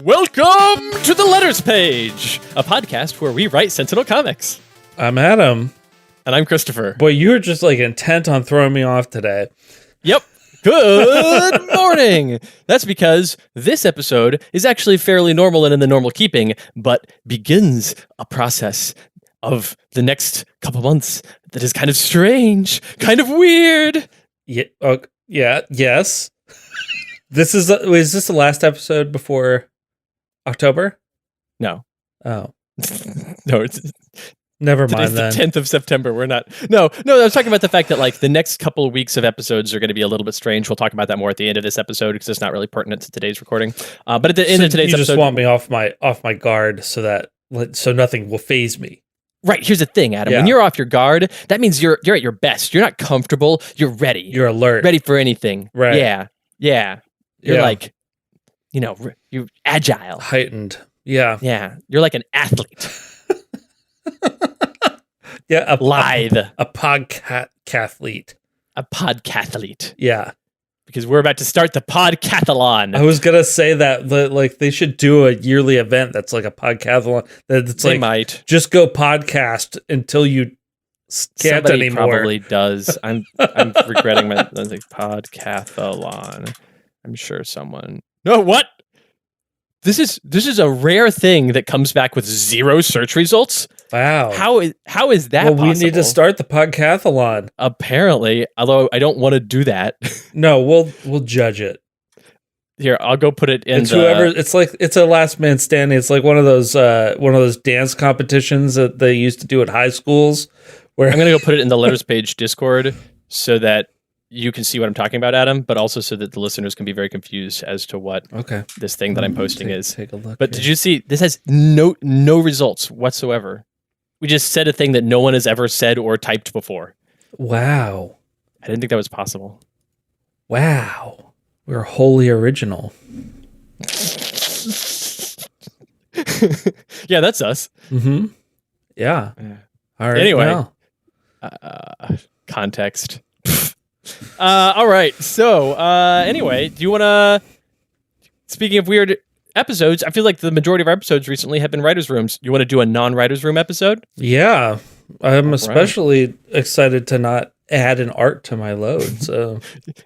Welcome to the Letters Page, a podcast where we write Sentinel comics. I'm Adam. And I'm Christopher. Boy, you were just like intent on throwing me off today. Yep. Good morning. That's because this episode is actually fairly normal and in the normal keeping, but begins a process of the next couple months that is kind of strange, kind of weird. Yes. Is this the last episode before October? No. Oh. No, it's... Never mind then. Today's the 10th of September. We're not... No, I was talking about the fact that, like, the next couple of weeks of episodes are going to be a little bit strange. We'll talk about that more at the end of this episode because it's not really pertinent to today's recording. But at the end of today's episode... You just want me off my guard so nothing will faze me. Right. Here's the thing, Adam. Yeah. When you're off your guard, that means you're at your best. You're not comfortable. You're ready. You're alert. Ready for anything. Right. Yeah. You're like, you're agile. Heightened. Yeah. Yeah. You're like an athlete. Yeah. Lithe. A podcathlete. A podcathlete. Yeah. Because we're about to start the podcathlon. I was going to say that they should do a yearly event that's like a podcathlon. They might. Just go podcast until you can't Somebody anymore. Probably does. I'm regretting my podcathlon. I'm sure someone... No, what? This is a rare thing that comes back with 0 search results. Wow. How is that possible? We need to start the podcathlon. Apparently, although I don't want to do that. No, we'll judge it. Here, I'll go put it in. It's a last man standing. It's like one of those dance competitions that they used to do at high schools. Where I'm going to go put it in the Letters Page Discord so that you can see what I'm talking about, Adam, but also so that the listeners can be very confused as to what this thing that I'm posting is. Take a look. But did you see? This has no results whatsoever. We just said a thing that no one has ever said or typed before. Wow. I didn't think that was possible. Wow. We're wholly original. Yeah, that's us. Mm-hmm. Yeah. All right. Anyway. Context. All right. So, anyway, do you want to... Speaking of weird episodes, I feel like the majority of our episodes recently have been writers' rooms. You want to do a non-writers' room episode? Yeah. I'm especially excited to not add an art to my load. So,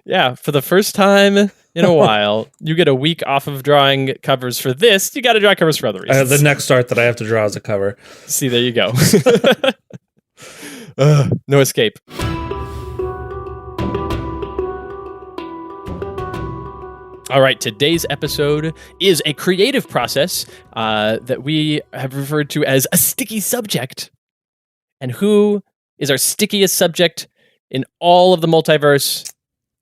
yeah, for the first time in a while, you get a week off of drawing covers for this. You got to draw covers for other reasons. The next art that I have to draw is a cover. See, there you go. No escape. All right, today's episode is a creative process that we have referred to as a sticky subject. And who is our stickiest subject in all of the multiverse?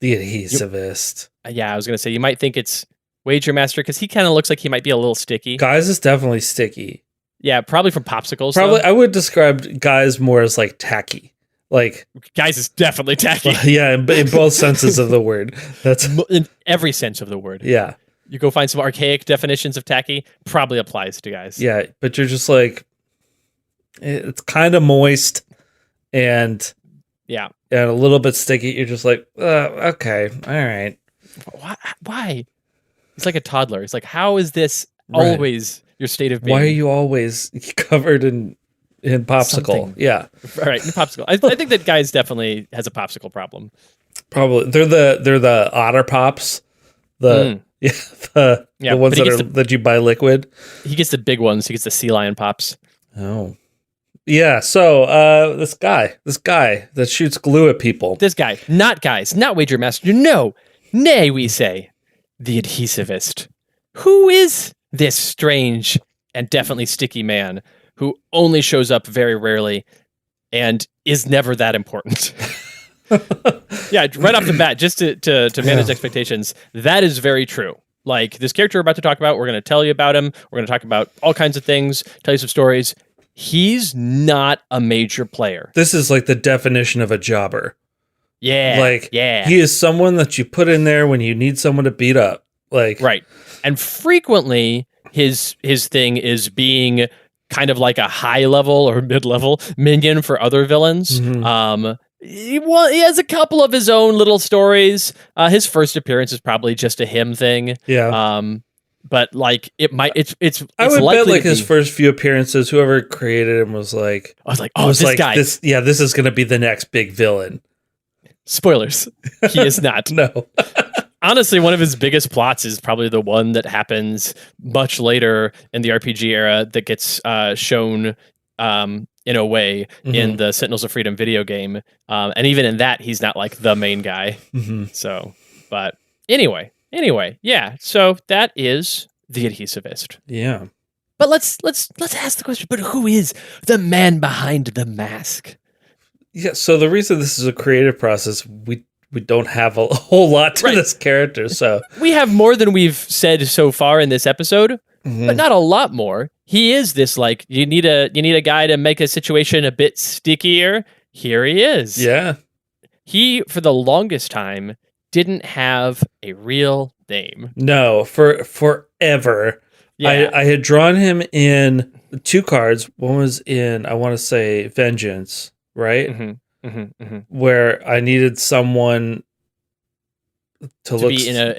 The adhesivist. Yeah, I was going to say, you might think it's Wager Master because he kind of looks like he might be a little sticky. Guys is definitely sticky. Yeah, probably from popsicles. Probably, I would describe Guys more as like tacky. Like Guys is definitely tacky. Yeah, in both senses of the word. That's in every sense of the word. Yeah. You go find some archaic definitions of tacky, probably applies to Guys. Yeah, but you're just like, it's kind of moist and a little bit sticky. You're just like, okay, all right. Why? It's like a toddler. It's like, how is this always your state of being? Why are you always covered in popsicle? Something. Yeah. All right, in popsicle. I think that Guys definitely has a popsicle problem. Probably. They're the Otter Pops. The ones that you buy liquid. He gets the big ones. He gets the sea lion pops. Oh. Yeah, so this guy that shoots glue at people. This guy, not Guys, not Wager Master. No, nay, we say, the adhesivist. Who is this strange and definitely sticky man who only shows up very rarely and is never that important? Yeah, right off the bat, just to manage expectations, that is very true. Like, this character we're about to talk about, we're going to tell you about him. We're going to talk about all kinds of things, tell you some stories. He's not a major player. This is like the definition of a jobber. Yeah. He is someone that you put in there when you need someone to beat up. Like, right. And frequently his thing is being kind of like a high level or mid level minion for other villains. Mm-hmm. He has a couple of his own little stories. His first appearance is probably just a him thing. Yeah. but like it might. It's I would bet like his be, first few appearances, whoever created him was like, I was like, oh, this guy. This is going to be the next big villain. Spoilers. He is not. No. Honestly, one of his biggest plots is probably the one that happens much later in the RPG era that gets shown in a way in the Sentinels of Freedom video game. And even in that, he's not like the main guy. So, but anyway, yeah. So that is the Adhesivist. Yeah. But let's ask the question, but who is the man behind the mask? Yeah, so the reason this is a creative process, we don't have a whole lot to this character, so we have more than we've said so far in this episode, but not a lot more. He is this like you need a guy to make a situation a bit stickier. Here he is. Yeah. He for the longest time didn't have a real name. No, for forever. Yeah. I had drawn him in 2 cards. One was in, I want to say, Vengeance, right? Where I needed someone to look be in a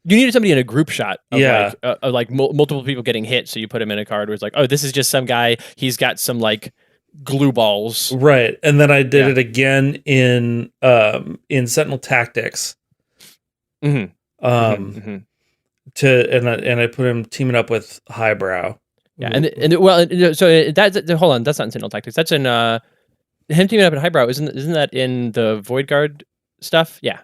you needed somebody in a group shot of like multiple people getting hit, so you put him in a card where it's like, oh, this is just some guy, he's got some like glue balls, right? And then I did it again in Sentinel Tactics, and I put him teaming up with Highbrow. So that's hold on, that's not in Sentinel Tactics, that's in him teaming up in Highbrow. Isn't that in the Void Guard stuff? Yeah.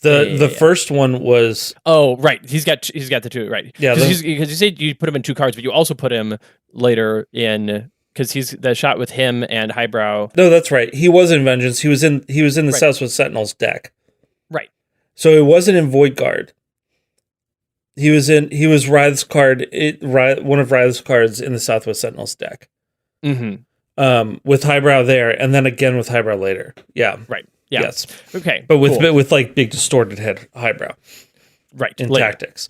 The first one was right. He's got the 2 right. Yeah, because you said you put him in 2 cards, but you also put him later in because he's the shot with him and Highbrow. No, that's right. He was in Vengeance. He was in the Southwest Sentinels deck. Right. So he wasn't in Void Guard. He was Wraith's card. One of Wraith's cards in the Southwest Sentinels deck. With Highbrow there, and then again with Highbrow later. Yeah. Right. Yeah. Yes. Okay. But with like big distorted head Highbrow. Right. In Tactics.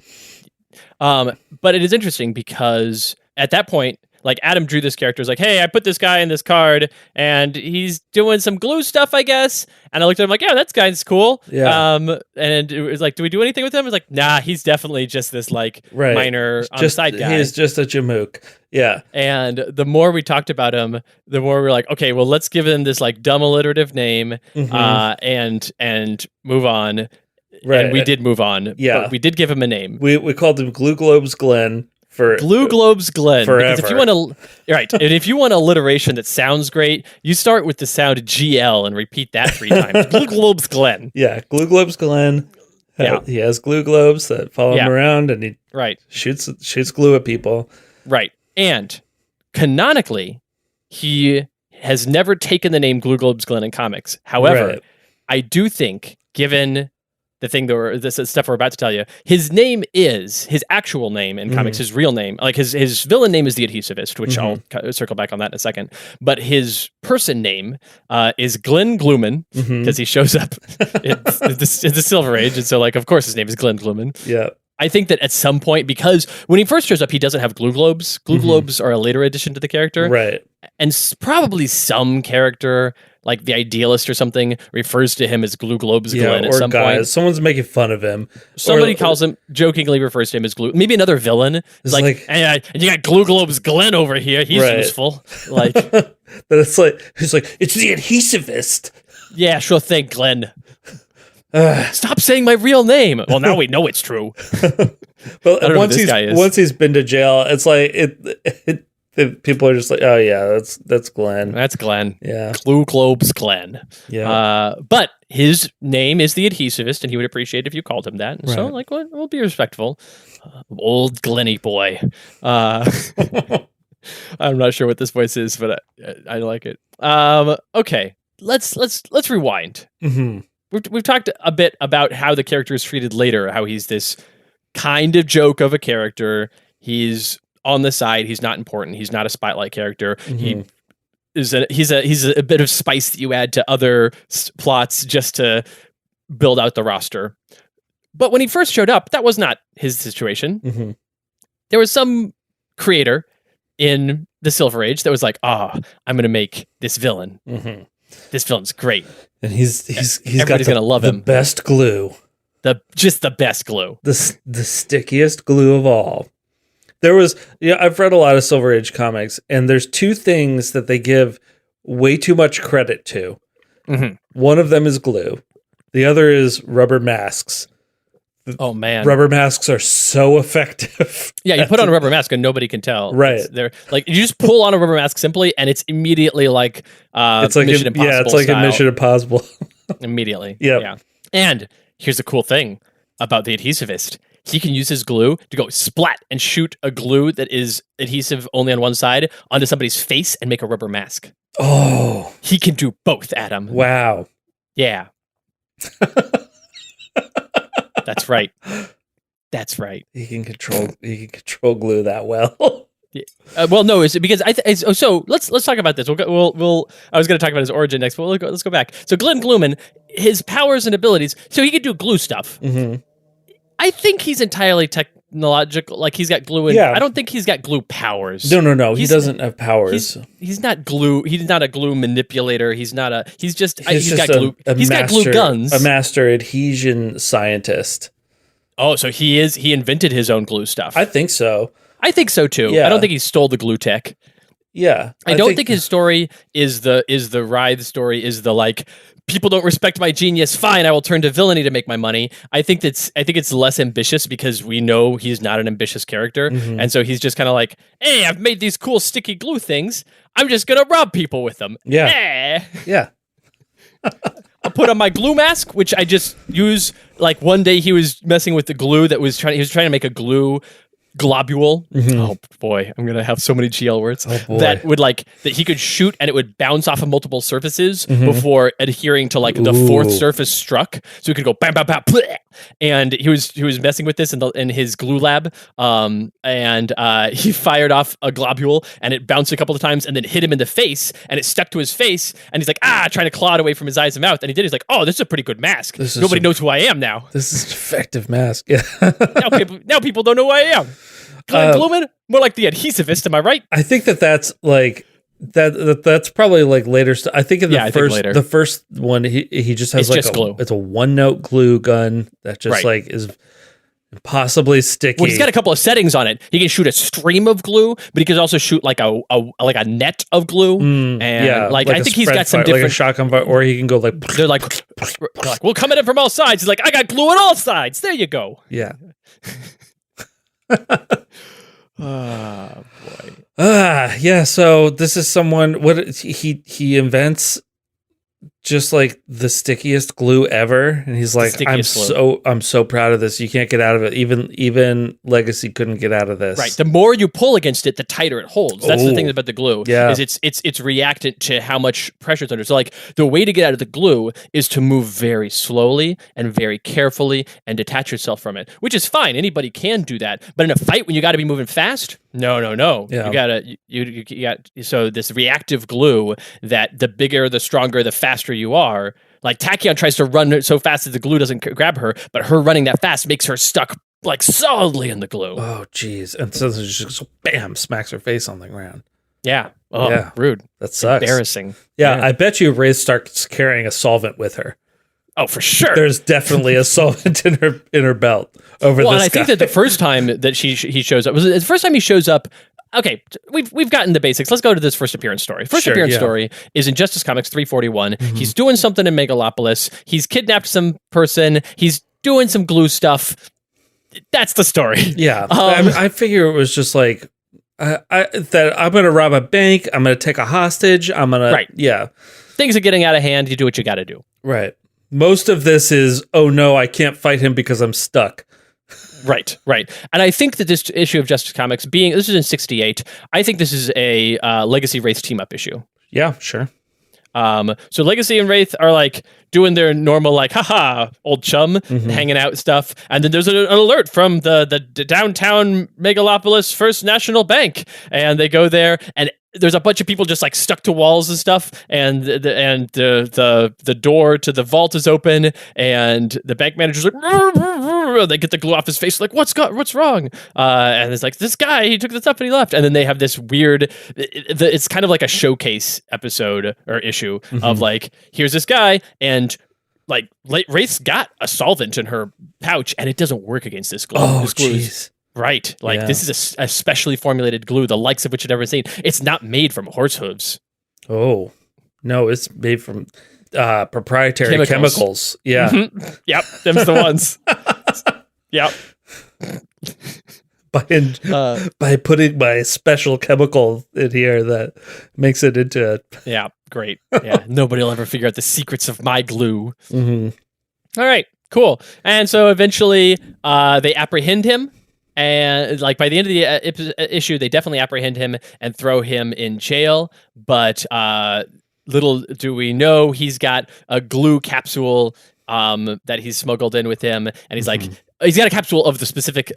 But it is interesting because at that point, like Adam drew this character, was like, hey, I put this guy in this card and he's doing some glue stuff, I guess. And I looked at him like, yeah, that guy's cool. Yeah. And it was like, do we do anything with him? I was like, nah, he's definitely just this like minor on the side guy. He's just a Jamook. Yeah. And the more we talked about him, the more we're like, okay, well, let's give him this like dumb alliterative name and move on. Right. And we did move on. Yeah. But we did give him a name. We called him Glue Globes Glenn. Glue Globes Glenn. Forever. Because if you want alliteration that sounds great, you start with the sound GL and repeat that 3 times. Glue Globes Glenn. Yeah, Glue Globes Glenn. Yeah. He has glue globes that follow him around, and he shoots glue at people. Right. And canonically, he has never taken the name Glue Globes Glenn in comics. However, I do think, given the thing this stuff we're about to tell you, his actual name in comics, his real name, like his villain name is the Adhesivist, which I'll circle back on that in a second. But his person name is Glenn Glooman because he shows up in the Silver Age, and so like of course his name is Glenn Glooman. Yeah. I think that at some point, because when he first shows up, he doesn't have glue globes. Glue globes are a later addition to the character. Right. And probably some character, like the Idealist or something, refers to him as Glue Globes Glenn at some point. Someone's making fun of him. Somebody calls him, jokingly refers to him as Glue. Maybe another villain. It's like hey, you got Glue Globes Glenn over here. He's useful. Like, but it's like, he's like, it's the Adhesivist. Yeah, sure thing, Glenn. Stop saying my real name. Well, now we know it's true. But once he's been to jail, it's like people are just like, oh yeah, that's Glenn. That's Glenn. Yeah, Glue Globes Glenn. Yeah. But his name is the Adhesivist, and he would appreciate if you called him that. And so, like, we'll be respectful. Old Glenny boy. I'm not sure what this voice is, but I like it. Okay, let's rewind. We've talked a bit about how the character is treated later, how he's this kind of joke of a character. He's on the side. He's not important. He's not a spotlight character. He's a bit of spice that you add to other plots just to build out the roster. But when he first showed up, that was not his situation. There was some creator in the Silver Age that was like, I'm going to make this villain. This villain's great. And he's Everybody's got gonna love him. Best glue. Just the best glue. The stickiest glue of all. There was, I've read a lot of Silver Age comics, and there's two things that they give way too much credit to. Mm-hmm. One of them is glue. The other is rubber masks. Oh man, rubber masks are so effective. Yeah, you put on a rubber mask and nobody can tell. Right, they're like you just pull on a rubber mask simply, and it's immediately like it's like Mission Impossible. Yeah, it's like style. a Mission Impossible. Immediately. Yep. Yeah. And here's the cool thing about the adhesivist. He can use his glue to go splat and shoot a glue that is adhesive only on one side onto somebody's face and make a rubber mask. Oh. He can do both, Adam. Wow. Yeah. That's right. That's right. He can control glue that well. Well, no, it's because so let's talk about this. We'll I was going to talk about his origin next, but let's go back. So Glenn Gluman, his powers and abilities. So he could do glue stuff. Mm-hmm. I think he's entirely technological. Like he's got glue. I don't think he's got glue powers. No. He doesn't have powers. He's not glue. He's not a glue manipulator. He's not a. He's got glue. He's got glue guns. A master adhesion scientist. Oh, so he invented his own glue stuff. I think so. I think so too. Yeah. I don't think he stole the glue tech. Yeah. I don't think his story is the Writhe story is the like people don't respect my genius. Fine, I will turn to villainy to make my money. I think it's less ambitious because we know he's not an ambitious character, and so he's just kind of like, hey, I've made these cool sticky glue things. I'm just gonna rob people with them. Yeah. Yeah. I'll put on my glue mask, which I just use. Like one day he was messing with the glue he was trying to make a glue globule. Mm-hmm. Oh boy, I'm gonna have so many GL words that he could shoot and it would bounce off of multiple surfaces before adhering to like the fourth surface struck. So he could go bam bam bam, bleh! And he was messing with this in his glue lab. And he fired off a globule and it bounced a couple of times and then hit him in the face and it stuck to his face and he's like trying to claw it away from his eyes and mouth, and he did. He's like, oh, this is a pretty good mask. Nobody knows who I am now. This is an effective mask. Yeah. now people don't know who I am. Glenn Gluman, more like the adhesivist, am I right? I think that's like that's probably like later stuff. I think in the first one he just has glue. It's a one note glue gun that just like is impossibly sticky. Well, he's got a couple of settings on it. He can shoot a stream of glue, but he can also shoot like a net of glue. I think he's got some different like a shotgun, or he can go like they're like we'll come at him from all sides. He's like, I got glue on all sides. There you go. Yeah. Oh boy. Yeah, so this is someone he invents just like the stickiest glue ever, and he's like, I'm so proud of this. You can't get out of it. Even Legacy couldn't get out of this. Right. The more you pull against it, the tighter it holds. That's the thing about the glue. Yeah. Is it's reactant to how much pressure it's under. So like the way to get out of the glue is to move very slowly and very carefully and detach yourself from it, which is fine. Anybody can do that. But in a fight when you got to be moving fast, no. Yeah. You got so this reactive glue that the bigger, the stronger, the faster you are. Like Tachyon tries to run so fast that the glue doesn't grab her, but her running that fast makes her stuck like solidly in the glue. Oh, geez. And so she just bam, smacks her face on the ground. Yeah. Oh, yeah. Rude. That sucks. Embarrassing. Yeah, I bet you Ray starts carrying a solvent with her. Oh, for sure. There's definitely a solvent in her belt over this guy. And I think that the first time that he shows up was the first time he shows up. Okay, we've gotten the basics. Let's go to this first appearance story. First appearance story is in Justice Comics 341. Mm-hmm. He's doing something in Megalopolis. He's kidnapped some person. He's doing some glue stuff. That's the story. Yeah, I figure it was just like that. I'm going to rob a bank. I'm going to take a hostage. I'm going to yeah. Things are getting out of hand. You do what you got to do. Right. Most of this is, oh no, I can't fight him because I'm stuck. Right. And I think that this issue of Justice Comics this is in 68, I think this is a Legacy Wraith team-up issue. Yeah, sure. So Legacy and Wraith are like doing their normal like, haha, old chum, hanging out stuff. And then there's an alert from the downtown Megalopolis First National Bank. And they go there and there's a bunch of people just like stuck to walls and stuff, and the door to the vault is open, and the bank manager's like, they get the glue off his face, like, what's wrong? And it's like, this guy, he took the stuff and he left. And then they have this weird, it's kind of like a showcase episode or issue of like, here's this guy, and Wraith's got a solvent in her pouch, and it doesn't work against this glue. Oh, this glue jeez. Right. This is a specially formulated glue, the likes of which I've never seen. It's not made from horse hooves. Oh, no, it's made from proprietary chemicals. Yeah. Mm-hmm. Yep. Them's the ones. Yep. By putting my special chemical in here that makes it into it. Yeah, great. Yeah, nobody will ever figure out the secrets of my glue. Mm-hmm. All right, cool. And so eventually they apprehend him. And by the end of the issue, they definitely apprehend him and throw him in jail. But little do we know, he's got a glue capsule that he's smuggled in with him, and he's he's got a capsule of the specific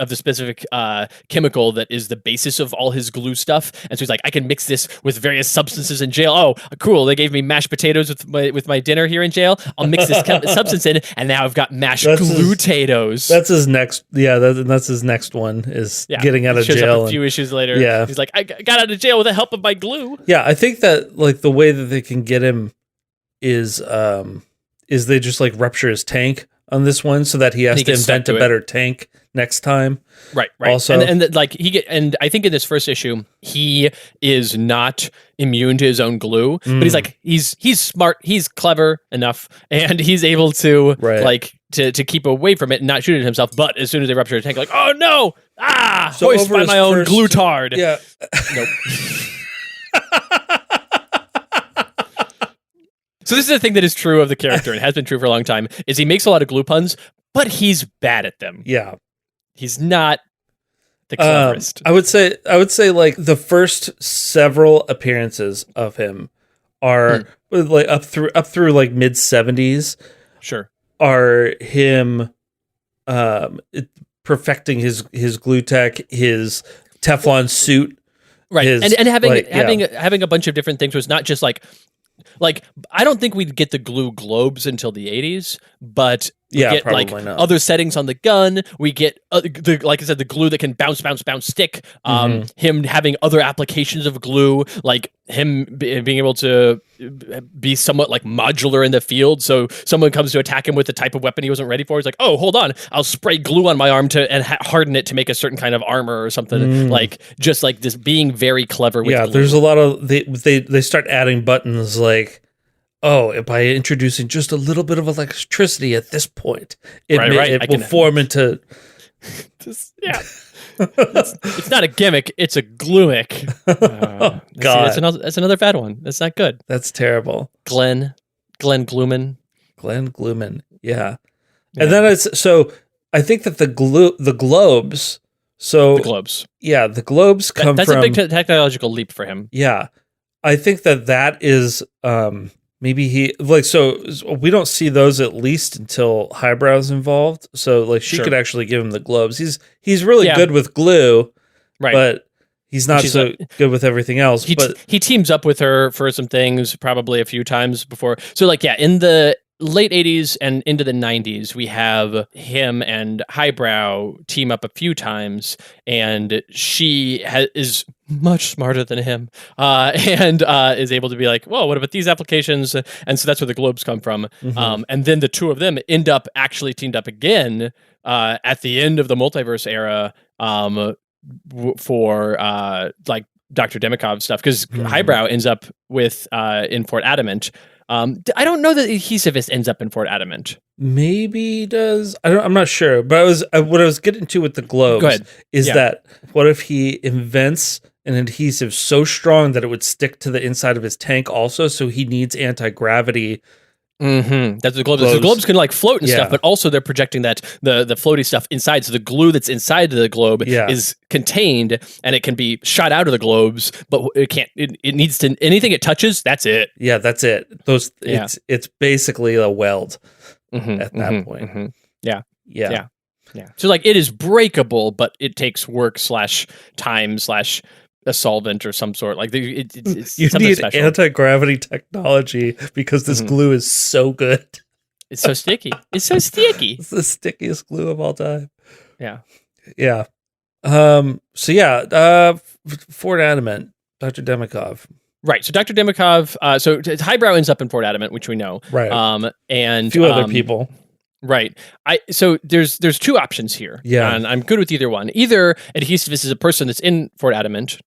chemical that is the basis of all his glue stuff. And so he's like, I can mix this with various substances in jail. Oh, cool! They gave me mashed potatoes with my dinner here in jail. I'll mix this substance in, and now I've got mashed glue-tatoes. That's his next. Yeah, that's his next one is getting out of jail. Up a few issues later, he's like, I got out of jail with the help of my glue. Yeah, I think that the way that they can get him is they just rupture his tank on this one so that he has to invent a better tank next time. Right. Also, and I think in this first issue he is not immune to his own glue, but he's smart, he's clever enough, and he's able to to keep away from it and not shoot it himself. But as soon as they rupture a tank, oh no, hoist by my own glue tard. Yeah. Nope. So this is the thing that is true of the character and has been true for a long time, is he makes a lot of glue puns, but he's bad at them. Yeah. He's not the cleverest. I would say the first several appearances of him are up through mid 70s. Sure. Are him perfecting his glue tech, his Teflon suit. Right. And having a bunch of different things was not just I don't think we'd get the glue globes until the 80s, but we get other settings on the gun. We get the glue that can bounce, stick. Him having other applications of glue, like him being able to be somewhat modular in the field. So someone comes to attack him with the type of weapon he wasn't ready for. He's like, oh, hold on, I'll spray glue on my arm and harden it to make a certain kind of armor or something. This being very clever with glue. There's a lot of they start adding buttons by introducing just a little bit of electricity at this point, it will form into. It's not a gimmick; it's a glumic. God, that's another bad one. That's not good. That's terrible. Glenn Gluman. Yeah. And then I think that the globes. So the globes. Yeah, the globes come from. That's a big technological leap for him. Yeah, I think that is. Maybe he so we don't see those at least until Highbrow's involved. So she could actually give him the globes. He's really good with glue, right? But he's not good with everything else. He teams up with her for some things, probably a few times before. So in the late 80s and into the 90s, we have him and Highbrow team up a few times, and she is much smarter than him and is able to be whoa, what about these applications? And so that's where the globes come from. And then the two of them end up actually teamed up again at the end of the multiverse era for Dr. Demikov stuff, because Highbrow ends up with in Fort Adamant. I don't know that Adhesivist ends up in Fort Adamant. Maybe he does. I'm not sure. But what I was getting to with the globes is that what if he invents an adhesive so strong that it would stick to the inside of his tank also, so he needs anti-gravity. That's the globes. The globes can float and stuff, but also they're projecting that the floaty stuff inside. So the glue that's inside of the globe is contained, and it can be shot out of the globes, but it can't. It needs to, anything it touches, that's it. Yeah, that's it. It's basically a weld at that point. Yeah. So it is breakable, but it takes work / time / a solvent or some sort. It's you something need special. Anti-gravity technology because this glue is so good. It's so sticky. It's so sticky. It's the stickiest glue of all time. Yeah. Fort Adamant, Dr. Demikov. Right. So Dr. Demikhov, so Highbrow ends up in Fort Adamant, which we know. Right. And a few other people. Right. So there's two options here. Yeah. And I'm good with either one. Either Adhesivist is a person that's in Fort Adamant,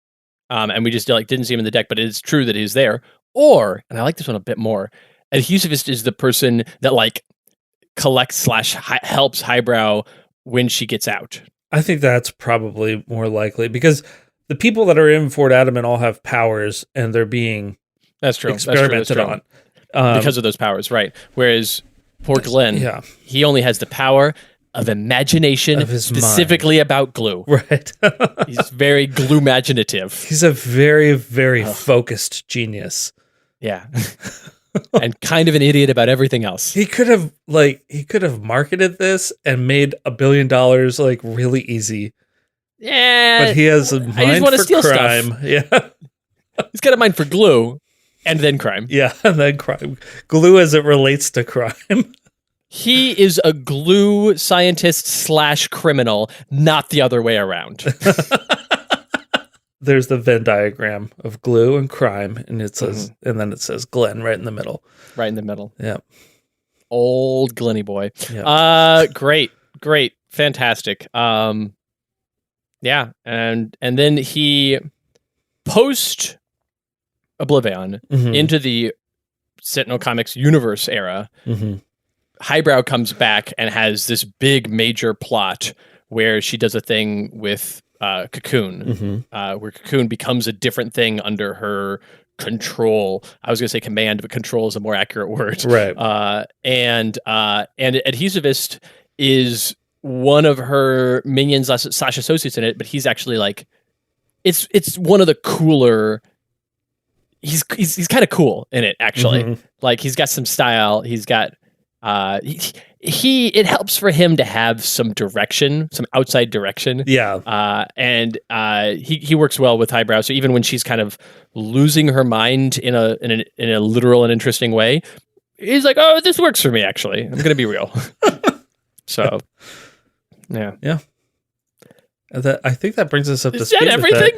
and we just didn't see him in the deck, but it's true that he's there. Or, and I like this one a bit more, Adhesivist is the person that collects / helps Highbrow when she gets out. I think that's probably more likely because the people that are in Fort Adamant all have powers and they're being experimented on. Because of those powers, right. Whereas poor Glenn, he only has the power of imagination, of his specifically mind. About glue. Right. He's very glue-imaginative. He's a very, very focused genius. Yeah. And kind of an idiot about everything else. He could have marketed this and made $1 billion really easy. Yeah. But he has a mind for crime. Stuff. Yeah. He's got a mind for glue and then crime. Yeah, and then crime. Glue as it relates to crime. He is a glue scientist / criminal, not the other way around. There's the Venn diagram of glue and crime, and it says, and then it says Glenn right in the middle. Right in the middle. Yeah. Old Glenny boy. Yep. Great. Fantastic. Yeah. And then he post Oblivion into the Sentinel Comics universe era. Highbrow comes back and has this big major plot where she does a thing with Cocoon, where Cocoon becomes a different thing under her control. I was going to say command, but control is a more accurate word. Right. And Adhesivist is one of her minions / associates in it, but he's actually it's one of the cooler. He's kind of cool in it, actually. He's got some style. He's got it helps for him to have some direction, some outside direction. Yeah. And he works well with Highbrow. So even when she's kind of losing her mind in a literal and interesting way, he's like, "Oh, this works for me. Actually, I'm going to be real." So, yeah. I think that brings us up to speed. Is that everything?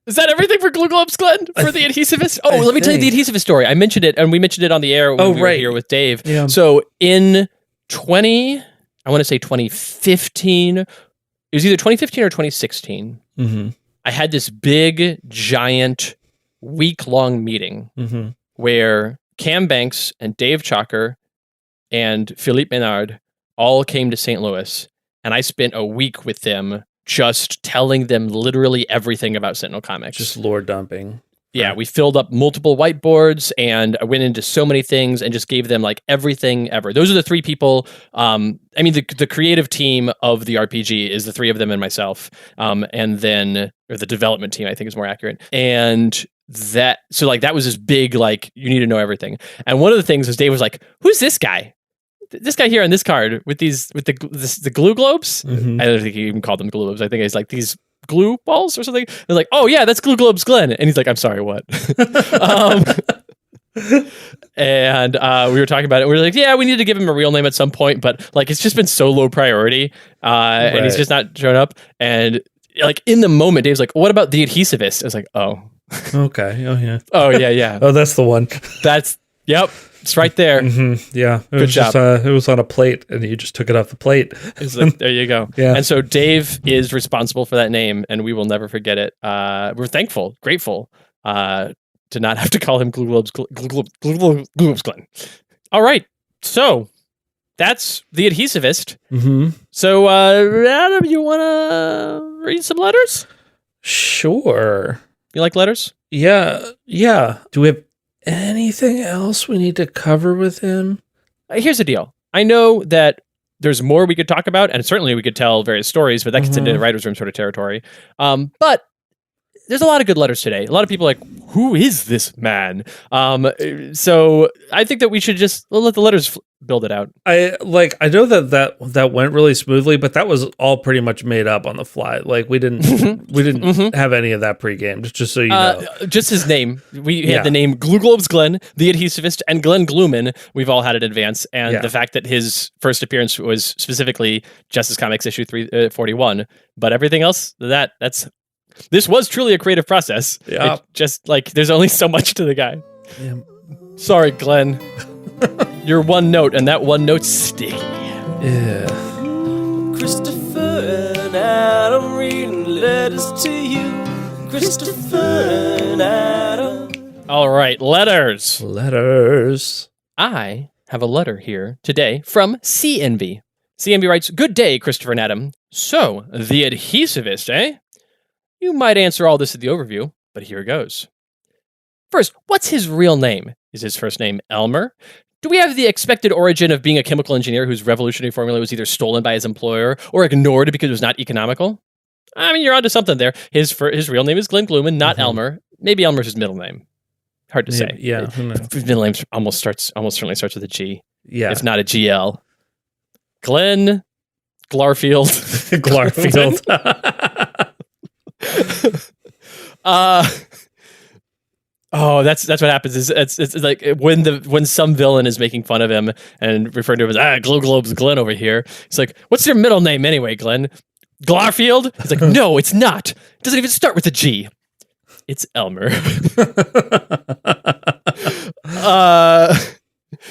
Is that everything for Glue Globes, Glenn? For the Adhesivist? Oh, let me tell you the Adhesivist story. I mentioned it, and we mentioned it on the air when we were here with Dave. Yeah. So in 2015, it was either 2015 or 2016. I had this big, giant, week-long meeting where Cam Banks and Dave Chalker and Philippe Ménard all came to St. Louis, and I spent a week with them just telling them literally everything about Sentinel Comics. Just lore dumping. Yeah, we filled up multiple whiteboards, and I went into so many things and just gave them everything ever. Those are the three people. The creative team of the RPG is the three of them and myself, and then or the development team, I think is more accurate. And that was this big you need to know everything. And one of the things was Dave was like, "Who's this guy? This guy here on this card with the glue globes." I don't think he even called them glue globes. I think it's these glue balls or something. They're like, "Oh yeah, that's Glue Globes Glenn." And he's like, "I'm sorry, what?" And we were talking about it. We were like, "Yeah, we need to give him a real name at some point, but it's just been so low priority, and he's just not shown up." And in the moment, Dave's like, "What about the Adhesivist?" I was like, "Oh, okay, oh yeah, oh yeah." Oh, that's the one. Yep. It's right there. Yeah. Good job. It was on a plate, and you just took it off the plate. It's there you go. Yeah. And so Dave is responsible for that name, and we will never forget it. We're thankful, grateful to not have to call him Glue Globes Glenn. All right. So that's the Adhesivist. So Adam, you want to read some letters? Sure. You like letters? Yeah. Do we have anything else we need to cover with him? Here's the deal. I know that there's more we could talk about, and certainly we could tell various stories, but that gets into the writer's room sort of territory. But there's a lot of good letters today. A lot of people are like, who is this man? So I think that we should just let the letters build it out. I know that went really smoothly, but that was all pretty much made up on the fly. We didn't have any of that pregame. Just so you know, just his name. We had the name Glue Globes Glenn, the Adhesivist, and Glenn Gluman. We've all had in advance, and the fact that his first appearance was specifically Justice Comics issue 341, but everything else that's This was truly a creative process. Yeah. Just like there's only so much to the guy. Yeah. Sorry, Glenn. You're one note, and that one note's sticky. Yeah. Christopher and Adam reading letters to you. Christopher and Adam. All right, letters. I have a letter here today from CNB. CNB writes, "Good day, Christopher and Adam. So, the adhesivist, eh? You might answer all this at the overview, but here goes. First, what's his real name? Is his first name Elmer? Do we have the expected origin of being a chemical engineer whose revolutionary formula was either stolen by his employer or ignored because it was not economical? I mean, you're onto something there. His real name is Glenn Gluman, not Elmer. Maybe Elmer's his middle name. Hard to say. Yeah. His middle name almost certainly starts with a G. Yeah. If not a GL. Glenn Glarfield. Glarfield. That's what happens. It's like when some villain is making fun of him and referring to him as Globe's Glenn over here. It's like, what's your middle name anyway, Glenn? Glarfield? It's like, no, it's not. It doesn't even start with a G. It's Elmer.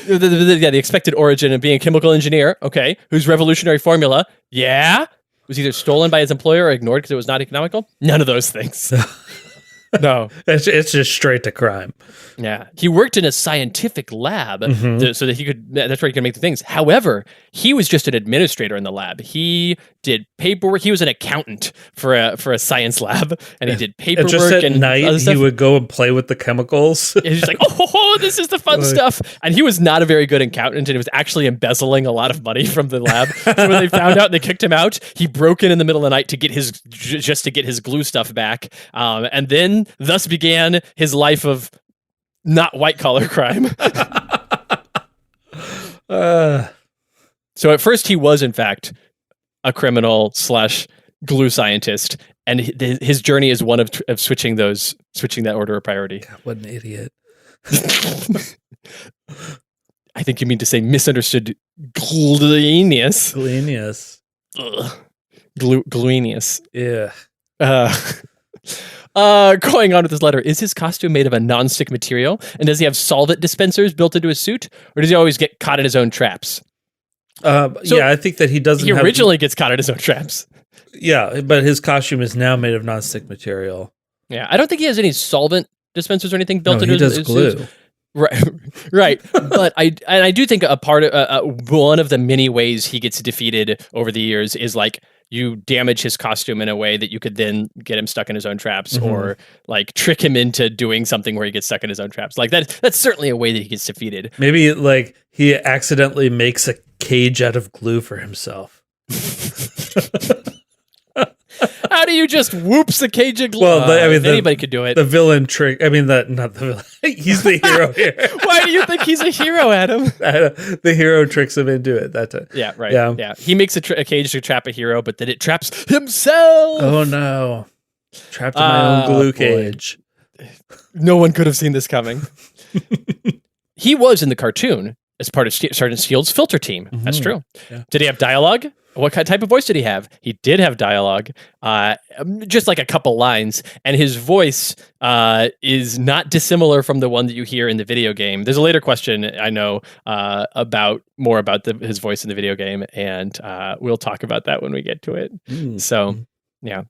The expected origin of being a chemical engineer, okay, whose revolutionary formula, was either stolen by his employer or ignored because it was not economical. None of those things. No. It's just straight to crime. Yeah. He worked in a scientific lab so that that's where he could make the things. However, he was just an administrator in the lab. He did paperwork. He was an accountant for a science lab, and he did paperwork. And just at and night, he would go and play with the chemicals. He's just like, oh, this is the fun stuff. And he was not a very good accountant, and he was actually embezzling a lot of money from the lab. So when they found out and they kicked him out, he broke in the middle of the night to get his glue stuff back. And then thus began his life of not white-collar crime. So at first he was, in fact, a criminal / glue scientist, and his journey is one of switching that order of priority. God, what an idiot. I think you mean to say misunderstood gluenius. Gluenius. Yeah. Going on with this letter, is his costume made of a non-stick material? And does he have solvent dispensers built into his suit? Or does he always get caught in his own traps? I think that he doesn't. He originally gets caught in his own traps. Yeah, but his costume is now made of non-stick material. Yeah, I don't think he has any solvent dispensers or anything built into his glue. Suit. Right. But I do think a part of one of the many ways he gets defeated over the years is like you damage his costume in a way that you could then get him stuck in his own traps, or like trick him into doing something where he gets stuck in his own traps. Like that's certainly a way that he gets defeated. Maybe like he accidentally makes a cage out of glue for himself. How do you just whoops a cage of glue? Well, anybody could do it. The villain trick. I mean, not the villain. He's the hero here. Why do you think he's a hero, Adam? The hero tricks him into it. That's it. Yeah, right. Yeah. He makes a cage to trap a hero, but then it traps himself. Oh no! Trapped in my own glue cage. No one could have seen this coming. He was in the cartoon as part of Sergeant Steele's filter team. That's true. Yeah. Did he have dialogue? What type of voice did he have? He did have dialogue, just like a couple lines, and his voice is not dissimilar from the one that you hear in the video game. There's a later question I know about his voice in the video game, and we'll talk about that when we get to it. So, yeah.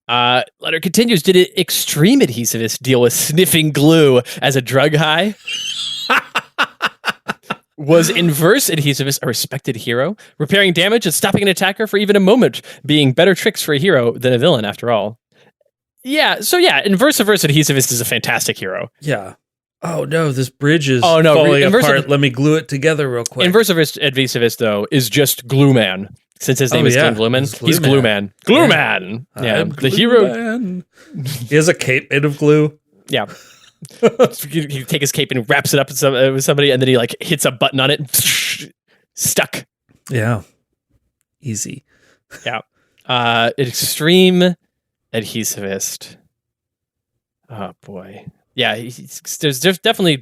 Letter continues. Did an extreme adhesivist deal with sniffing glue as a drug high? Was inverse adhesivist a respected hero? Repairing damage and stopping an attacker for even a moment being better tricks for a hero than a villain, after all. Yeah, so yeah, inverse adhesivist is a fantastic hero. Yeah. Oh no, this bridge is falling apart. Let me glue it together real quick. Inverse adhesivist, though, is just Glue Man. Since his name is Glenn Gluman, he's Glue Man. Glue Man! Yeah, the hero. Man. He has a cape made of glue. Yeah. You take his cape and wraps it up with somebody, and then he like hits a button on it. Stuck. Yeah. Easy. Yeah. Extreme adhesivist. Oh boy. Yeah. There's definitely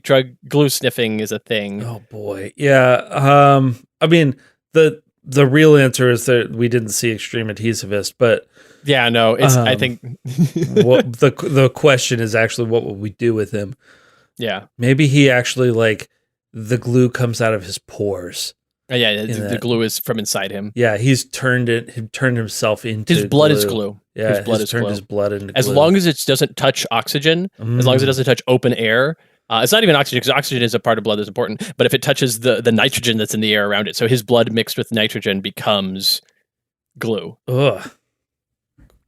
glue sniffing is a thing. Oh boy. Yeah. I mean, the the real answer is that we didn't see Extreme Adhesivist, but yeah, no, it's I think the question is actually what will we do with him? Yeah, maybe he actually like the glue comes out of his pores. Yeah, the glue is from inside him. Yeah, he's turned himself into his blood glue. Is glue. Yeah, his blood is turned glue. His blood into as glue. long as it doesn't touch oxygen, as long as it doesn't touch open air. It's not even oxygen because oxygen is a part of blood that's important. But if it touches the nitrogen that's in the air around it, so his blood mixed with nitrogen becomes glue. Ugh,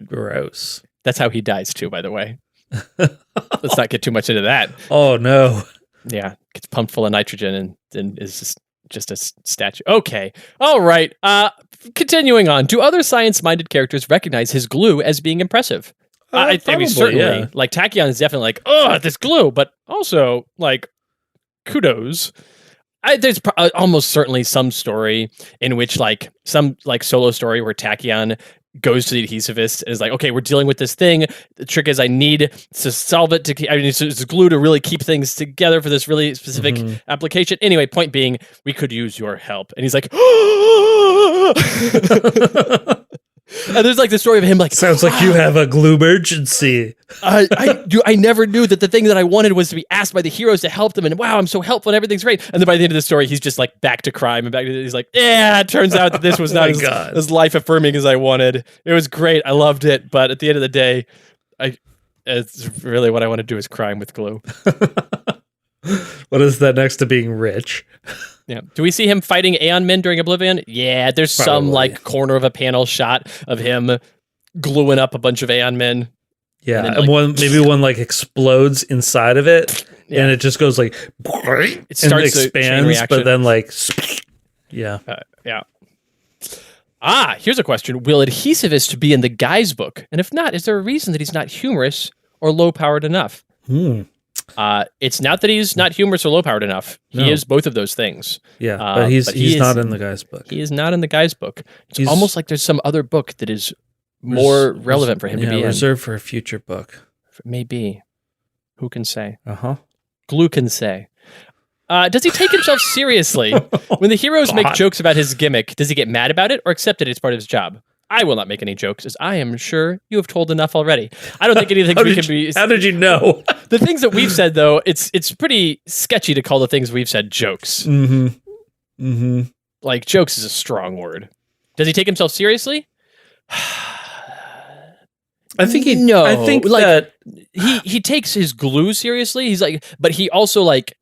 gross. That's how he dies too, by the way. Let's not get too much into that. Oh no. Yeah, gets pumped full of nitrogen and is just a statue. Okay, all right. Continuing on. Do other science-minded characters recognize his glue as being impressive? I mean, certainly. Yeah. Like, Tachyon is definitely like, oh, this glue, but also, like, kudos. There's almost certainly some story in which, like, some, like, solo story where Tachyon goes to the adhesivist and is like, okay, we're dealing with this thing. The trick is I need to solve it. It's glue to really keep things together for this really specific application. Anyway, point being, we could use your help. And he's like, and there's like the story of him like, sounds like you have a glue emergency. I never knew that the thing that I wanted was to be asked by the heroes to help them, and wow, I'm so helpful and everything's great. And then by the end of the story, he's just like back to crime and he's like, yeah, it turns out that this was not as life affirming as I wanted. It was great, I loved it, but at the end of the day, it's really what I want to do is crime with glue. What is that next to being rich? Yeah. Do we see him fighting Aeon Men during Oblivion? Yeah, there's probably some like corner of a panel shot of him gluing up a bunch of Aeon Men. Yeah, and one like explodes inside of it, and it just goes like it starts and expands, but then like yeah. Here's a question: will Adhesivist be in the Guy's book? And if not, is there a reason that he's not humorous or low-powered enough? It's not that he's not humorous or low-powered enough. He is both of those things. Yeah, but he's not in the Guy's book. He is not in the Guy's book. It's almost like there's some other book that is more relevant for him to be reserved for a future book. Maybe. Who can say? Glue can say. Does he take himself seriously? When the heroes make jokes about his gimmick, does he get mad about it or accept it as part of his job? I will not make any jokes, as I am sure you have told enough already. I don't think anything we can be... How did you know? The things that we've said, though, it's pretty sketchy to call the things we've said jokes. Like, jokes is a strong word. Does he take himself seriously? I think that he takes his glue seriously. He's like, but he also like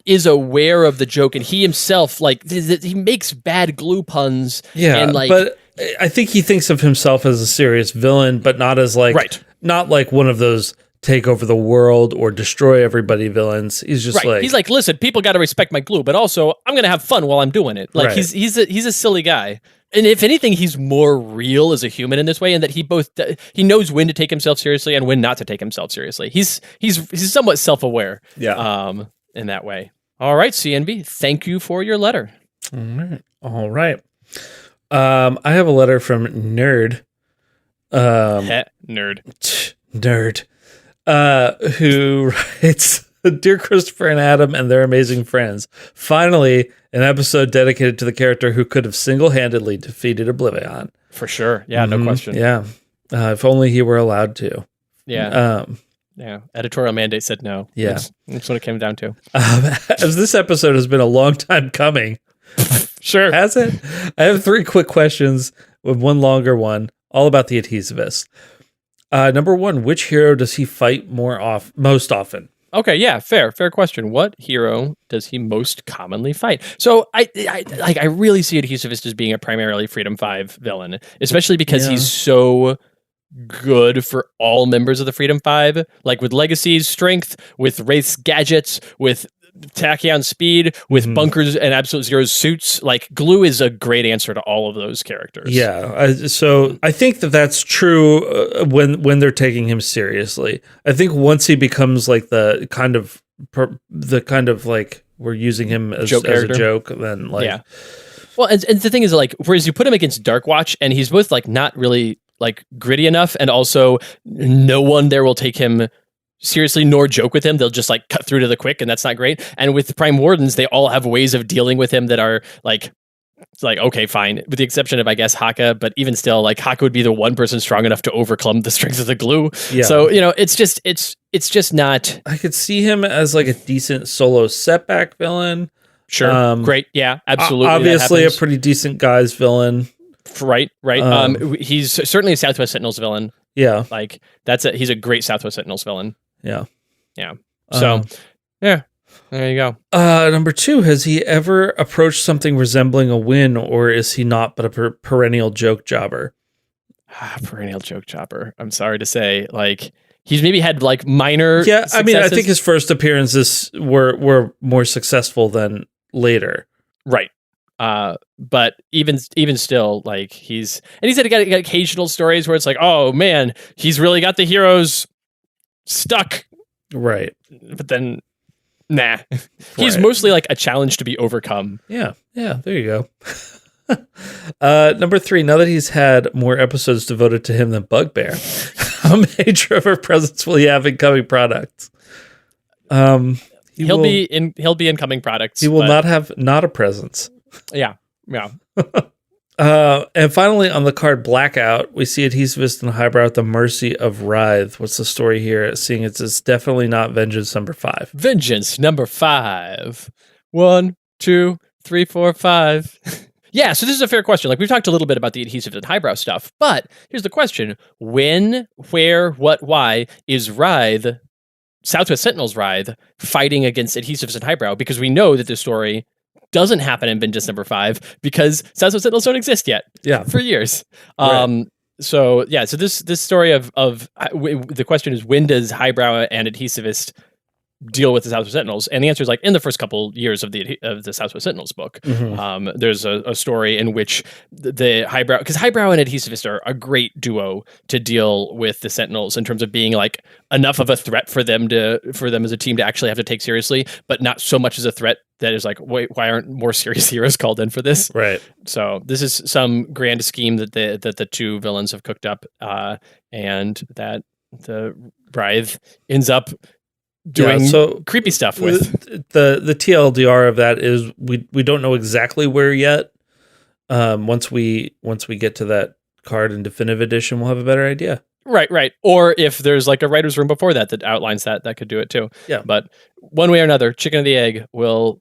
is aware of the joke, and he himself like he makes bad glue puns. Yeah, and like, but I think he thinks of himself as a serious villain, but not as like not like one of those take over the world or destroy everybody villains. He's just like he's like, listen, people got to respect my glue, but also I'm gonna have fun while I'm doing it. Like he's a silly guy. And if anything, he's more real as a human in this way, and that he knows when to take himself seriously and when not to take himself seriously. He's somewhat self-aware. In that way. All right, CNB, thank you for your letter. All right. I have a letter from Nerd. Nerd. Who writes, Dear Christopher and Adam and their amazing friends, finally, an episode dedicated to the character who could have single-handedly defeated Oblivion. For sure. Yeah, no question. Yeah. If only he were allowed to. Yeah. Editorial mandate said no. Yeah. That's what it came down to. As this episode has been a long time coming. Sure. Has it? I have 3 quick questions with one longer one, all about the Adhesivist. Number 1, which hero does he fight most often? Okay, yeah, fair question. What hero does he most commonly fight? So I really see Adhesivist as being a primarily Freedom 5 villain, especially because he's so good for all members of the Freedom 5, like with Legacy's strength, with Wraith's gadgets, with Tachyon speed, with Bunkers and Absolute Zero's suits. Like, glue is a great answer to all of those characters. Yeah, so I think that's true when they're taking him seriously. I think once he becomes like the kind of like we're using him as a joke, then like Well, and the thing is, like, whereas you put him against Darkwatch, and he's both like not really like gritty enough, and also no one there will take him seriously nor joke with him. They'll just like cut through to the quick, and that's not great. And with the Prime Wardens, they all have ways of dealing with him that are like it's like, okay, fine, with the exception of, I guess, Haka, but even still, like, Haka would be the one person strong enough to overcome the strength of the glue. Yeah. So, it's just not. I could see him as like a decent solo setback villain. Sure. Great. Yeah, absolutely. Obviously a pretty decent guy's villain. Right. He's certainly a Southwest Sentinels villain. Yeah. Like, he's a great Southwest Sentinels villain. Yeah. So, yeah. There you go. Number 2, has he ever approached something resembling a win, or is he not but a perennial joke jobber? Perennial joke jobber. I'm sorry to say, like, he's maybe had like minor. Yeah, successes. I mean, I think his first appearances were more successful than later. Right. But even still, like, he said he got occasional stories where it's like, oh man, he's really got the heroes stuck. Right. But then, nah. He's mostly like a challenge to be overcome. Yeah, there you go. Number 3, now that he's had more episodes devoted to him than Bugbear, how major of a presence will he have in coming products? He'll be incoming products. He will not have a presence. Yeah. And finally, on the card Blackout, we see Adhesivist and Highbrow at the mercy of Writhe. What's the story here? Seeing it's definitely not Vengeance number 5. Vengeance number 5. 1, 2, 3, 4, 5. Yeah, so this is a fair question. Like, we've talked a little bit about the Adhesivist and Highbrow stuff, but here's the question. When, where, what, why is Writhe, Southwest Sentinels Writhe, fighting against Adhesivist and Highbrow? Because we know that this story doesn't happen in Vengeance number 5 because Southwest Sentinels don't exist yet. Yeah, for years. Right. So this story of the question is, when does Highbrow and Adhesivist deal with the Southwest Sentinels? And the answer is, like, in the first couple years of the Southwest Sentinels book. Mm-hmm. There's a story in which the Highbrow, because Highbrow and Adhesivist are a great duo to deal with the Sentinels in terms of being like enough of a threat for them as a team to actually have to take seriously, but not so much as a threat that is like, wait, why aren't more serious heroes called in for this? Right. So this is some grand scheme that the two villains have cooked up, and that the Writhe ends up doing creepy stuff with. The TLDR of that is we don't know exactly where yet. Once we get to that card in definitive edition, we'll have a better idea. Right. Or if there's like a writer's room before that outlines that could do it too. Yeah. But one way or another, chicken or the egg will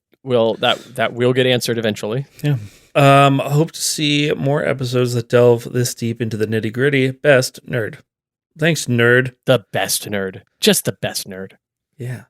get answered eventually. Yeah. I hope to see more episodes that delve this deep into the nitty gritty. Best nerd. Thanks, nerd. The best nerd. Just the best nerd. Yeah.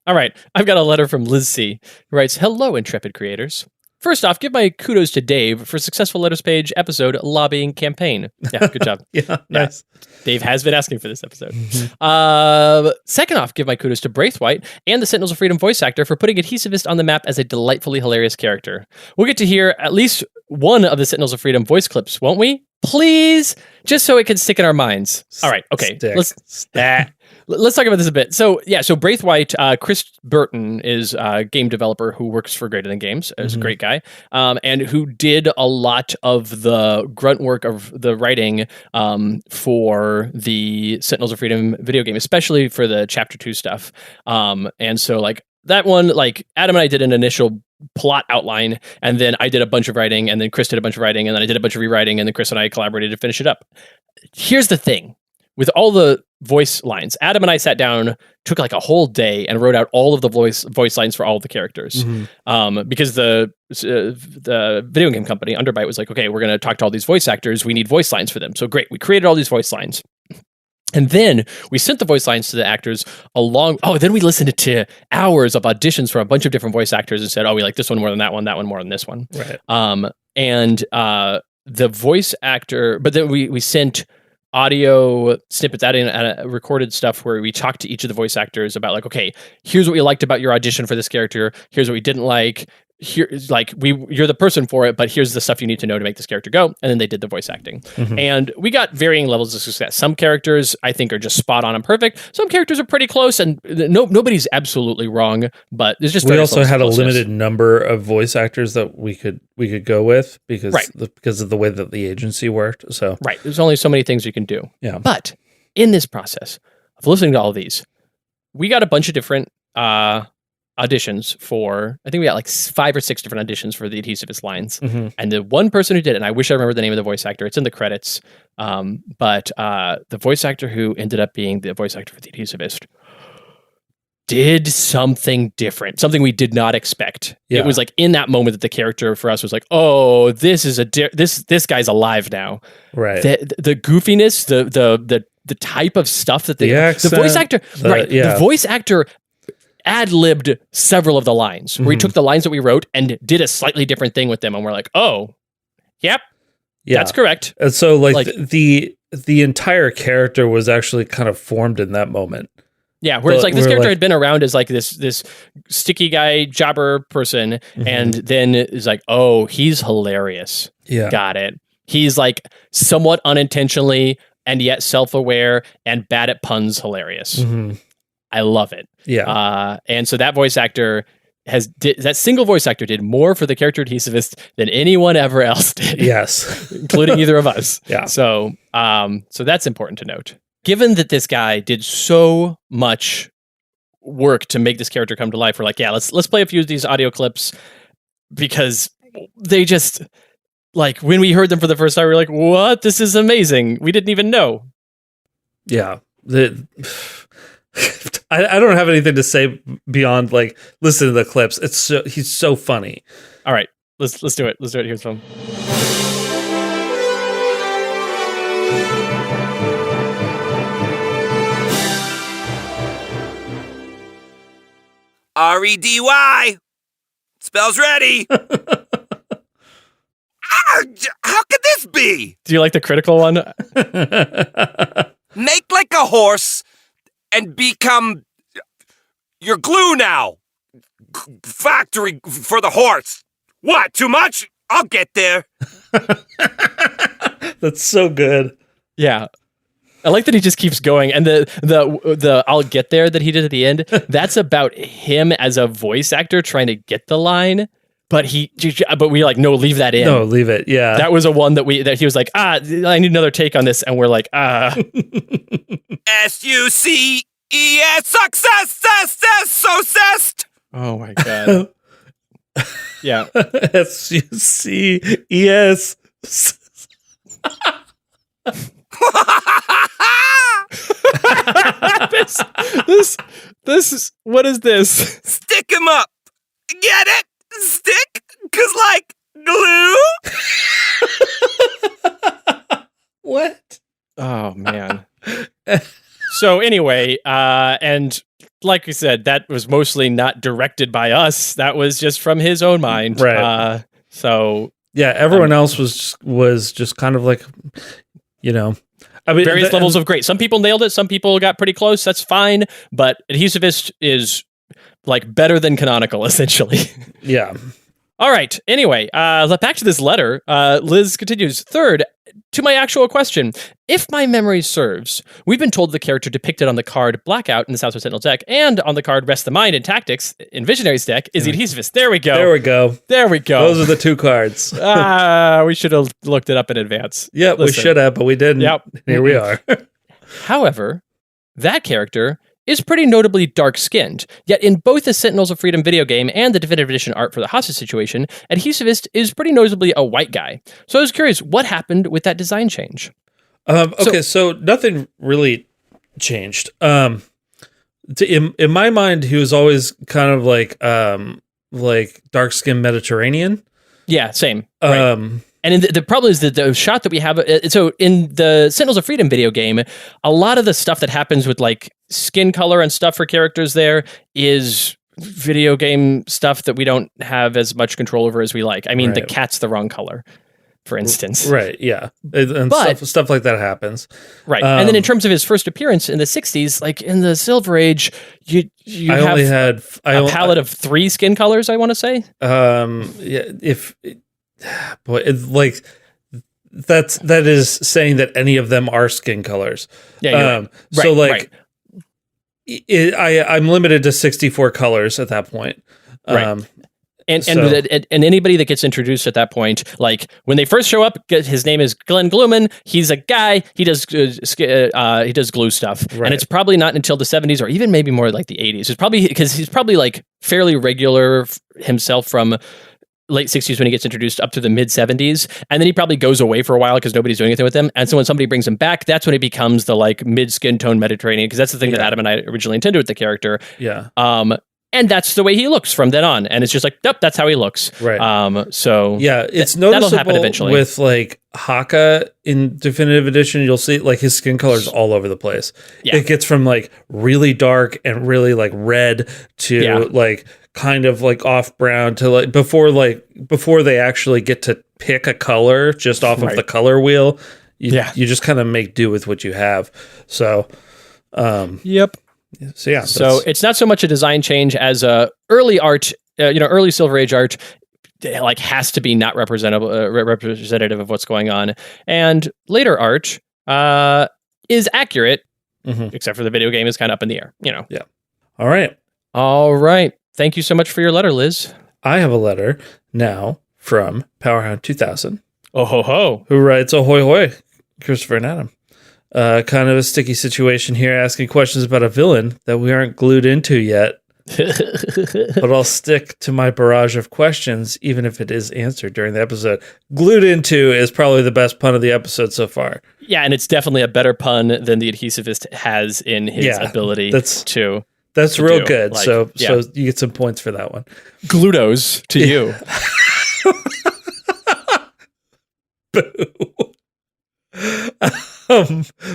All right. I've got a letter from Liz C, who writes, "Hello, intrepid creators. First off, give my kudos to Dave for successful letters page episode lobbying campaign." Yeah, good job. Yeah, nice. Dave has been asking for this episode. Mm-hmm. Second off, give my kudos to Braithwaite and the Sentinels of Freedom voice actor for putting Adhesivist on the map as a delightfully hilarious character. We'll get to hear at least one of the Sentinels of Freedom voice clips, won't we? Please, just so it can stick in our minds. All right, okay. Let's talk about this a bit. So Braithwaite, Chris Burton is a game developer who works for Greater Than Games. Is a great guy, and who did a lot of the grunt work of the writing for the Sentinels of Freedom video game, especially for the Chapter 2 stuff. And so, like, that one, like, Adam and I did an initial plot outline, and then I did a bunch of writing, and then Chris did a bunch of writing, and then I did a bunch of rewriting, and then Chris and I collaborated to finish it up. Here's the thing. With all the voice lines, Adam and I sat down, took like a whole day, and wrote out all of the voice lines for all of the characters. Because the video game company, Underbite, was like, okay, we're going to talk to all these voice actors. We need voice lines for them. So great. We created all these voice lines. And then we sent the voice lines to the actors then we listened to hours of auditions for a bunch of different voice actors and said, oh, we like this one more than that one more than this one. Right. And the voice actor, but then we sent audio snippets out and recorded stuff where we talked to each of the voice actors about, like, okay, here's what we liked about your audition for this character. Here's what we didn't like. Here's like, you're the person for it, but here's the stuff you need to know to make this character go. And then they did the voice acting. And we got varying levels of success. Some characters I think are just spot on and perfect. Some characters are pretty close, and nobody's absolutely wrong, but there's just, we also had a limited number of voice actors that we could go with because of the way that the agency worked. So there's only so many things you can do. Yeah. But in this process of listening to all of these, we got a bunch of different auditions for, I think we got like 5 or 6 different auditions for the Adhesivist lines. And the one person who did it, and I wish I remember the name of the voice actor, it's in the credits, but the voice actor who ended up being the voice actor for the Adhesivist did something different, something we did not expect. It was like in that moment that the character for us was like, oh, this is this guy's alive now. Right. The goofiness, the type of stuff that the voice actor, the voice actor ad-libbed several of the lines where he took the lines that we wrote and did a slightly different thing with them. And we're like, oh, yep, that's correct. And so like the entire character was actually kind of formed in that moment. Yeah, where it's like this character had been around as like this sticky guy jobber person, and then is like, oh, he's hilarious. Yeah, got it. He's like somewhat unintentionally and yet self-aware and bad at puns, hilarious. I love it. Yeah, and so that voice actor that single voice actor did more for the character Adhesivist than anyone ever else did. Yes, including either of us. Yeah. So that's important to note. Given that this guy did so much work to make this character come to life, we're like, yeah, let's play a few of these audio clips, because they just, like, when we heard them for the first time, we were like, what? This is amazing. We didn't even know. Yeah. I don't have anything to say beyond, like, listen to the clips. He's so funny. All right, let's do it. Let's do it. Here's some. R-E-D-Y. Spells ready. How could this be? Do you like the critical one? Make like a horse and become your glue now. Factory for the horse. What, too much? I'll get there. That's so good. Yeah. I like that he just keeps going, and the I'll get there that he did at the end, that's about him as a voice actor trying to get the line, but we like, no, leave that in. No, leave it. Yeah. That was a one that he was like, I need another take on this, and we're like, S-U-C-E-S, success, so cessed. Oh my God. Yeah. S-U-C-E-S. this is, what is this? Stick him up. Get it? Stick? 'Cause like glue? What? Oh man. So anyway, and like we said, that was mostly not directed by us. That was just from his own mind. Right. So yeah, everyone else was just kind of like, you know, I mean, various levels of great. Some people nailed it. Some people got pretty close. That's fine. But Adhesivist is like better than Canonical, essentially. Yeah. All right. Anyway, back to this letter. Liz continues. Third, to my actual question, if my memory serves, we've been told the character depicted on the card Blackout in the Southwest Sentinel deck and on the card Rest the Mind in Tactics in Visionary's deck is the Adhesivist. There we go. There we go. Those are the two cards. We should have looked it up in advance. Yeah, we should have, but we didn't. Yep. Here we are. However, that character is pretty notably dark-skinned, yet in both the Sentinels of Freedom video game and the Definitive Edition art for the hostage situation, Adhesivist is pretty noticeably a white guy. So I was curious, what happened with that design change? So nothing really changed. In my mind, he was always kind of like dark-skinned Mediterranean. Yeah, same. Right. And the problem is that the shot that we have, so in the Sentinels of Freedom video game, a lot of the stuff that happens with like skin color and stuff for characters there is video game stuff that we don't have as much control over as we like. I mean, the cat's the wrong color, for instance. Right, yeah. And stuff like that happens. Right. And then in terms of his first appearance in the 60s, like in the Silver Age, you have a palette of 3 skin colors, I want to say. Boy, it's like that is saying that any of them are skin colors. Yeah. So like, I'm limited to 64 colors at that point. Right. And anybody that gets introduced at that point, like when they first show up, his name is Glenn Gluman. He's a guy. He does glue stuff, and it's probably not until the 70s or even maybe more like the 80s. It's probably because he's probably like fairly regular himself from late 60s when he gets introduced up to the mid 70s, and then he probably goes away for a while because nobody's doing anything with him. And so when somebody brings him back, that's when he becomes the like mid skin tone Mediterranean, because that's the thing that Adam and I originally intended with the character. Yeah. And that's the way he looks from then on. And it's just like, nope, that's how he looks. Right. So yeah, it's that'll happen eventually. with like Haka in Definitive Edition. You'll see like his skin color is all over the place. Yeah. It gets from like really dark and really like red to like kind of like off brown to like before they actually get to pick a color just off of the color wheel. You just kind of make do with what you have. So, yep. So it's not so much a design change as a early art, early Silver Age art, like has to be not representative of what's going on, and later art is accurate, except for the video game is kind of up in the air. Yeah. All right. Thank you so much for your letter, Liz. I have a letter now from Powerhound 2000. Oh ho ho! Who writes "Ahoy hoy, Christopher and Adam." Kind of a sticky situation here, asking questions about a villain that we aren't glued into yet. But I'll stick to my barrage of questions, even if it is answered during the episode. Glued into is probably the best pun of the episode so far. Yeah, and it's definitely a better pun than the adhesivist has in his ability to. That's real good. Like, so you get some points for that one. Glutos to you. Boo.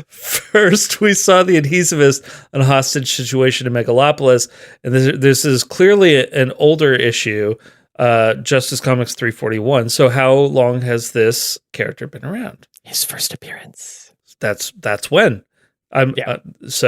First, we saw the adhesivist on a hostage situation in Megalopolis, and this is clearly an older issue, Justice Comics 341. So how long has this character been around? His first appearance. That's when. That's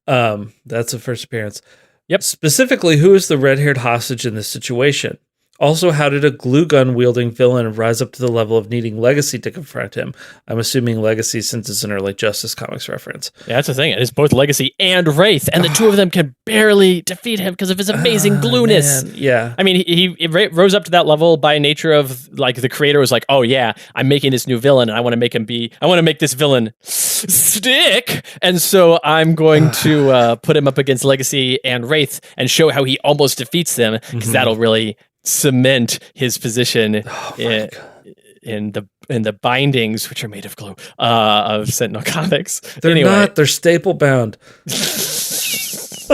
the first appearance. Yep. Specifically, who is the red-haired hostage in this situation? Also, how did a glue gun wielding villain rise up to the level of needing Legacy to confront him? I'm assuming Legacy since it's an early Justice Comics reference. Yeah, that's the thing. It is both Legacy and Wraith, and the two of them can barely defeat him because of his amazing glueness. Man. Yeah. I mean, he rose up to that level by nature of, like, the creator was like, oh yeah, I'm making this new villain, and I want to make this villain stick, and so I'm going to put him up against Legacy and Wraith and show how he almost defeats them, because that'll really cement his position in the bindings, which are made of glue, of Sentinel Comics. They're not. They're staple bound. Who's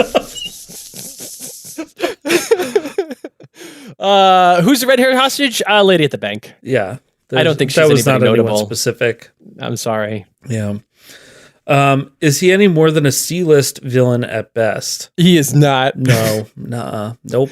the red-haired hostage? Lady at the bank. Yeah. I don't think she's anybody notable. Specific. I'm sorry. Yeah. Is he any more than a C-list villain at best? He is not. No. Nuh-uh. Nope.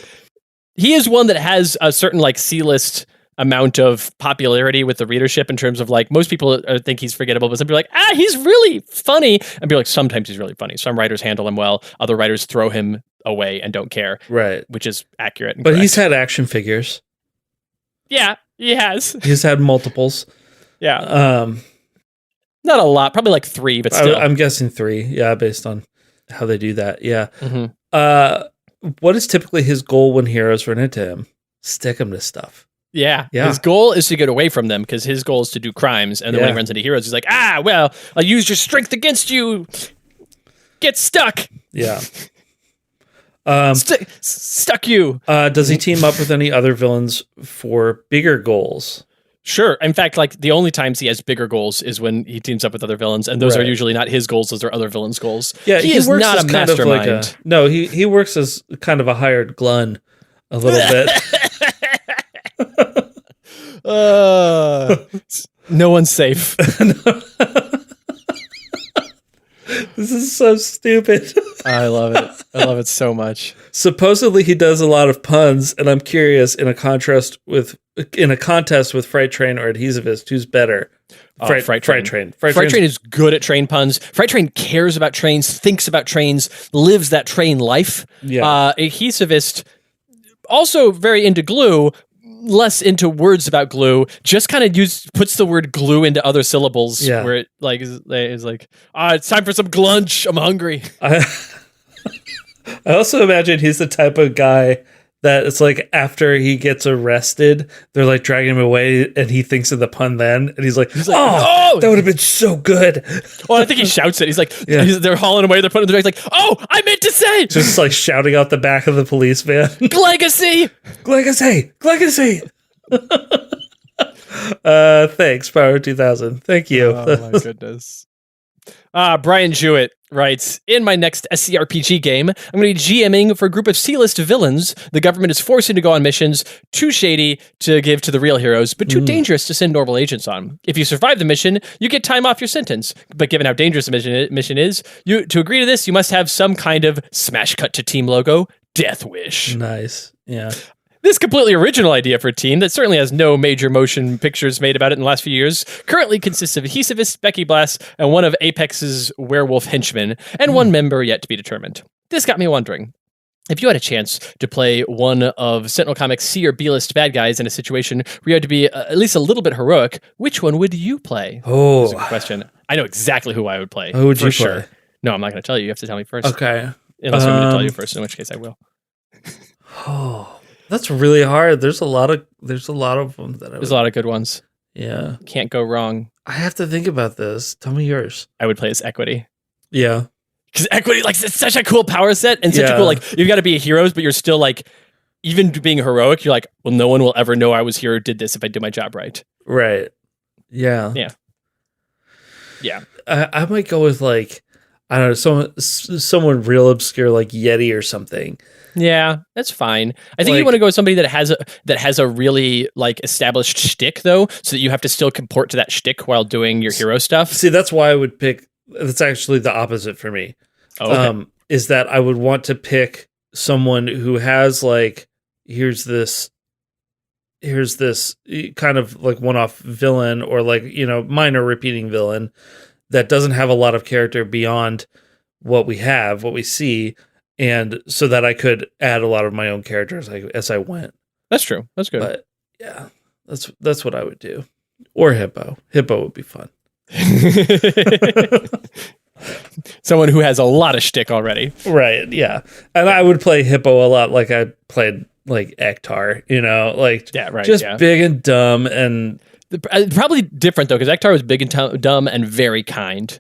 He is one that has a certain like C-list amount of popularity with the readership in terms of like most people think he's forgettable, but some people are like, he's really funny. And be like, sometimes he's really funny. Some writers handle him well. Other writers throw him away and don't care. Right. Which is accurate. But correct. He's had action figures. Yeah, he has. He's had multiples. Yeah. Not a lot. Probably like 3, but still. I'm guessing 3. Yeah, based on how they do that. Yeah. Mm-hmm. What is typically his goal when heroes run into him? Stick him to stuff. Yeah. His goal is to get away from them because his goal is to do crimes. And then when he runs into heroes, he's like, well, I'll use your strength against you. Get stuck. Yeah. Stuck you. Does he team up with any other villains for bigger goals? Sure. In fact, like the only times he has bigger goals is when he teams up with other villains, and those are usually not his goals; those are other villains' goals. Yeah, he is not a mastermind. He works as kind of a hired Glun, a little bit. No one's safe. This is so stupid. I love it. I love it so much. Supposedly he does a lot of puns, and I'm curious, in a contest with Fright Train or Adhesivist, who's better? Fright Train. Fright Train is good at train puns. Fright Train cares about trains, thinks about trains, lives that train life. Yeah. Adhesivist, also very into glue, less into words about glue, just kind of puts the word glue into other syllables where it like is like, it's time for some glunch. I'm hungry. I also imagine he's the type of guy that it's like after he gets arrested, they're like dragging him away, and he thinks of the pun then, and he's like, "Oh, that would have been so good." Well, I think he shouts it. He's like, they're hauling away, they're putting the like, "Oh, I meant to say," just like shouting out the back of the police van, "Legacy, legacy, legacy." Thanks, Power 2000. Thank you. Oh my goodness. Brian Jewett writes, in my next SCRPG game, I'm going to be GMing for a group of C-list villains the government is forcing to go on missions too shady to give to the real heroes, but too dangerous to send normal agents on. If you survive the mission, you get time off your sentence. But given how dangerous the mission is, to agree to this, you must have some kind of smash cut to team logo, Death Wish. Nice. Yeah. This completely original idea for a team that certainly has no major motion pictures made about it in the last few years currently consists of Adhesivist, Becky Blass, and one of Apex's werewolf henchmen, and one member yet to be determined. This got me wondering, if you had a chance to play one of Sentinel Comics' C or B-list bad guys in a situation where you had to be at least a little bit heroic, which one would you play? Oh, that's a good question. I know exactly who I would play. Who would you sure. play? No, I'm not going to tell you. You have to tell me first. Okay. Unless I'm going to tell you first, in which case I will. Oh. That's really hard. There's a lot of them that there's a lot of good ones. Yeah. Can't go wrong. I have to think about this. Tell me yours. I would play as Equity. Yeah. Because Equity, like, it's such a cool power set and such a cool, like, you've got to be heroes, but you're still, like, even being heroic, you're like, well, no one will ever know I was here or did this if I did my job right. Right. Yeah. Yeah. Yeah. I might go with, like, I don't know, someone real obscure like Yeti or something. Yeah, that's fine. I think you want to go with somebody that has a really like established shtick though, so that you have to still comport to that shtick while doing your hero stuff. See, that's why I would pick. That's actually the opposite for me. Oh, okay. Is that I would want to pick someone who has like here's this kind of like one-off villain or like minor repeating villain that doesn't have a lot of character beyond what we see. And so that I could add a lot of my own characters as I went. That's true. That's good. But yeah, that's what I would do. Or Hippo. Hippo would be fun. Someone who has a lot of shtick already. Right, yeah. And I would play Hippo a lot like I played like Ektar, just big and dumb and... Probably different though, because Ektar was big and dumb and very kind.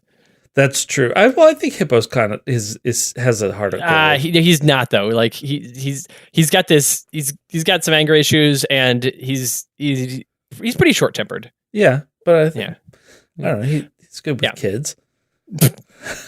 That's true. I think Hippo's kind of has a heart of gold. He's not though. Like he's got this. He's got some anger issues, and he's pretty short tempered. Yeah, but I think, I don't know. He's good with kids.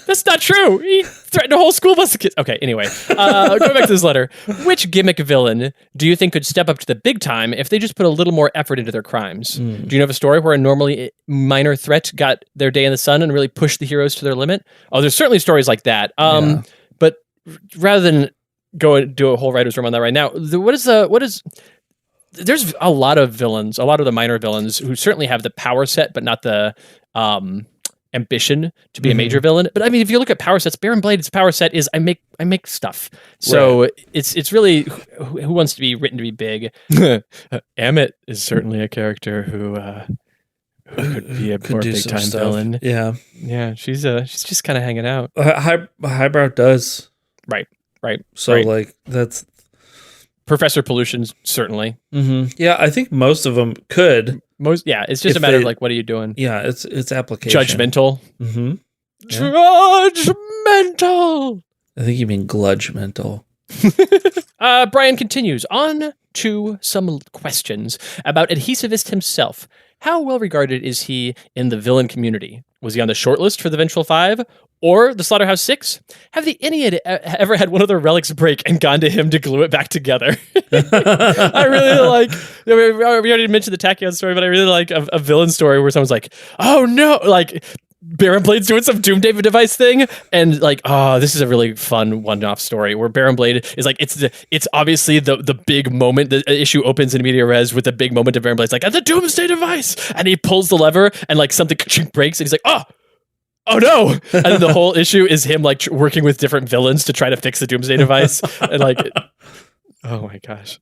That's not true. He threatened a whole school bus of kids. Okay, anyway, going back to this letter. Which gimmick villain do you think could step up to the big time if they just put a little more effort into their crimes? Do you know of a story where a normally minor threat got their day in the sun and really pushed the heroes to their limit? Oh, there's certainly stories like that. But rather than go and do a whole writer's room on that right now, there's a lot of villains, a lot of the minor villains who certainly have the power set, but not the ambition to be a major villain. But I mean, if you look at power sets, Baron Blade's power set is I make stuff. So it's really who wants to be written to be big. Amit is certainly a character who could be a more big time villain. Yeah, she's just kind of hanging out. Highbrow does right. So like that's Professor Pollution's certainly. Yeah, I think most of them could. It's just a matter of like, what are you doing? Yeah, it's application. Judgmental. Judgmental. I think you mean gludgmental. Brian continues on to some questions about Adhesivist himself. How well regarded is he in the villain community? Was he on the shortlist for the Vengeful Five or the Slaughterhouse Six? Have the Ennead ever had one of their relics break and gone to him to glue it back together? I really like, we already mentioned the Tachyon story, but I really like a villain story where someone's like, oh no, like Baron Blade's doing some Doomsday device thing, and like, oh, this is a really fun one-off story where Baron Blade is like, it's obviously the big moment. The issue opens in media res with the big moment of Baron Blade's like, the Doomsday device, and he pulls the lever and like something breaks, and he's like, oh no! And then the whole issue is him like working with different villains to try to fix the Doomsday device, and like, oh my gosh.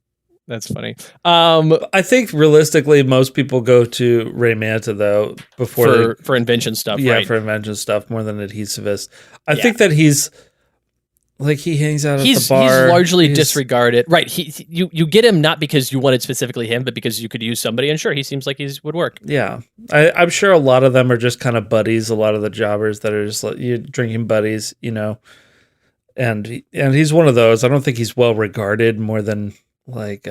That's funny. I think realistically, most people go to Ray Manta though before for invention stuff. Yeah, right? for invention stuff more than Adhesivist. I think that he's Like he hangs out at the bar. He's largely disregarded. Right. You get him not because you wanted specifically him, but because you could use somebody. And sure, he seems like he would work. Yeah. I'm sure a lot of them are just kind of buddies. A lot of the jobbers that are just like you drinking buddies, you know. And he's one of those. I don't think he's well regarded more than like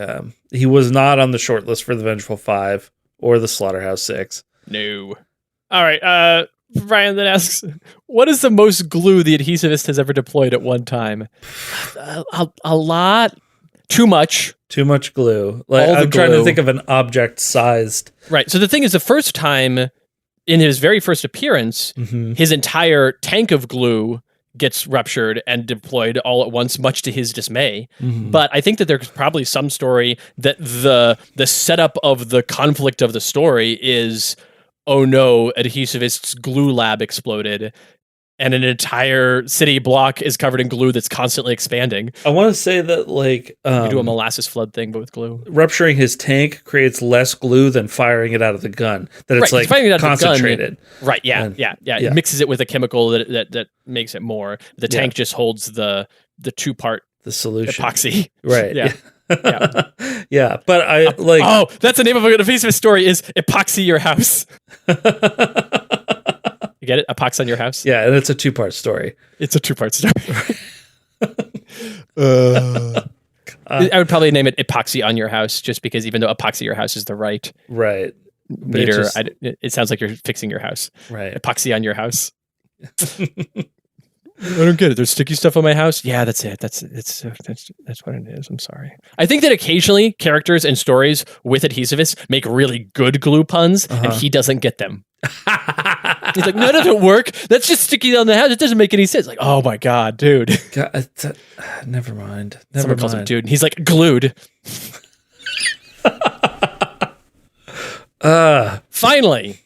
he was not on the short list for the Vengeful Five or the Slaughterhouse Six. No. All right. Ryan then asks, what is the most glue the adhesivist has ever deployed at one time? A lot. Too much. Too much glue. Like I'm trying to think of an object sized. Right. So the thing is, the first time, in his very first appearance, his entire tank of glue gets ruptured and deployed all at once, much to his dismay. But I think that there's probably some story that the setup of the conflict of the story is, oh no, adhesivist's glue lab exploded and an entire city block is covered in glue that's constantly expanding. I want to say that like you do a molasses flood thing, but with glue. Rupturing his tank creates less glue than firing it out of the gun. That it's like concentrated. Right, yeah. It mixes it with a chemical that makes it more. The tank just holds the two-part the solution epoxy. Right. Yeah. Yeah, but I like. Oh, that's the name of a adhesive story is epoxy your house. You get it? Epox on your house? Yeah, and it's a two-part story. It's a two-part story. I would probably name it epoxy on your house, just because even though epoxy your house is the right meter, it sounds like you're fixing your house. Right. Epoxy on your house. I don't get it. There's sticky stuff on my house. Yeah, that's it. That's what it is. I'm sorry. I think that occasionally characters and stories with adhesivists make really good glue puns, and he doesn't get them. He's like, no, that doesn't work. That's just sticky on the house. It doesn't make any sense. Like, oh my god, dude. God, never mind. Someone calls him dude, and he's like glued. Finally,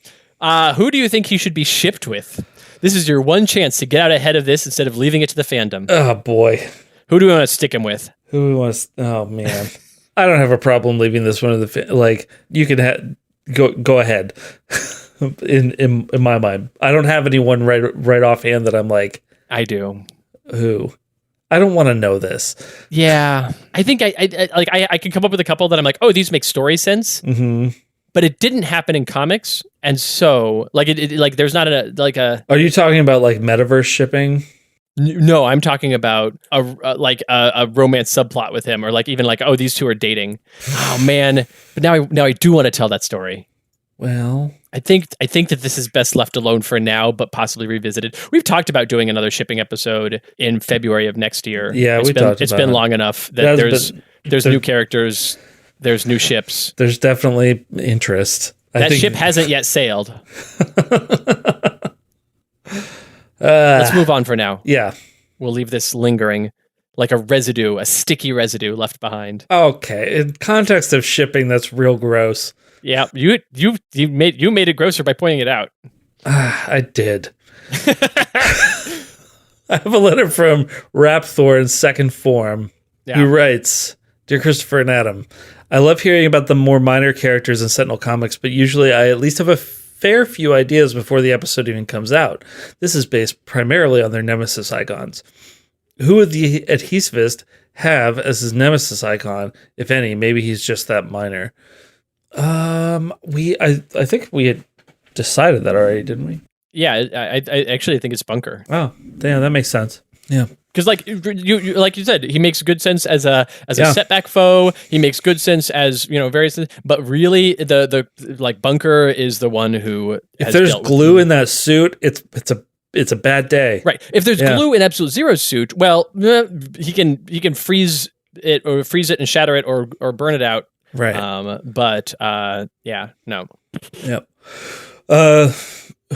who do you think he should be shipped with? This is your one chance to get out ahead of this instead of leaving it to the fandom. Oh, boy. Who do we want to stick him with? Who do we want to... Oh, man. I don't have a problem leaving this one to the... Like, you can go ahead in my mind. I don't have anyone right offhand that I'm like... I do. Who? I don't want to know this. Yeah. I think I can come up with a couple that I'm like, oh, these make story sense. But it didn't happen in comics, and so like it there's not a. Are you talking about like metaverse shipping? No, I'm talking about a romance subplot with him, or like even like, oh, these two are dating. Oh man, but now I do want to tell that story. Well, I think that this is best left alone for now, but possibly revisited. We've talked about doing another shipping episode in February of next year. Yeah, it's been long enough that there's new characters. There's new ships. There's definitely interest. That ship hasn't yet sailed. Let's move on for now. Yeah. We'll leave this lingering like a sticky residue left behind. Okay. In context of shipping, that's real gross. Yeah. You made it grosser by pointing it out. I did. I have a letter from Rapthor in second form who writes, Dear Christopher and Adam, I love hearing about the more minor characters in Sentinel Comics, but usually I at least have a fair few ideas before the episode even comes out. This is based primarily on their nemesis icons. Who would the adhesivist have as his nemesis icon, if any? Maybe he's just that minor. I think we had decided that already, didn't we? Yeah, I actually think it's Bunker. Oh, damn, that makes sense. Yeah. Because like you said, he makes good sense as a setback foe. He makes good sense as various. But really, the like Bunker is the one who. If there's glue in that suit, it's a bad day. Right. If there's glue in Absolute Zero's suit, well, he can freeze it and shatter it or burn it out. Right. No. Yep.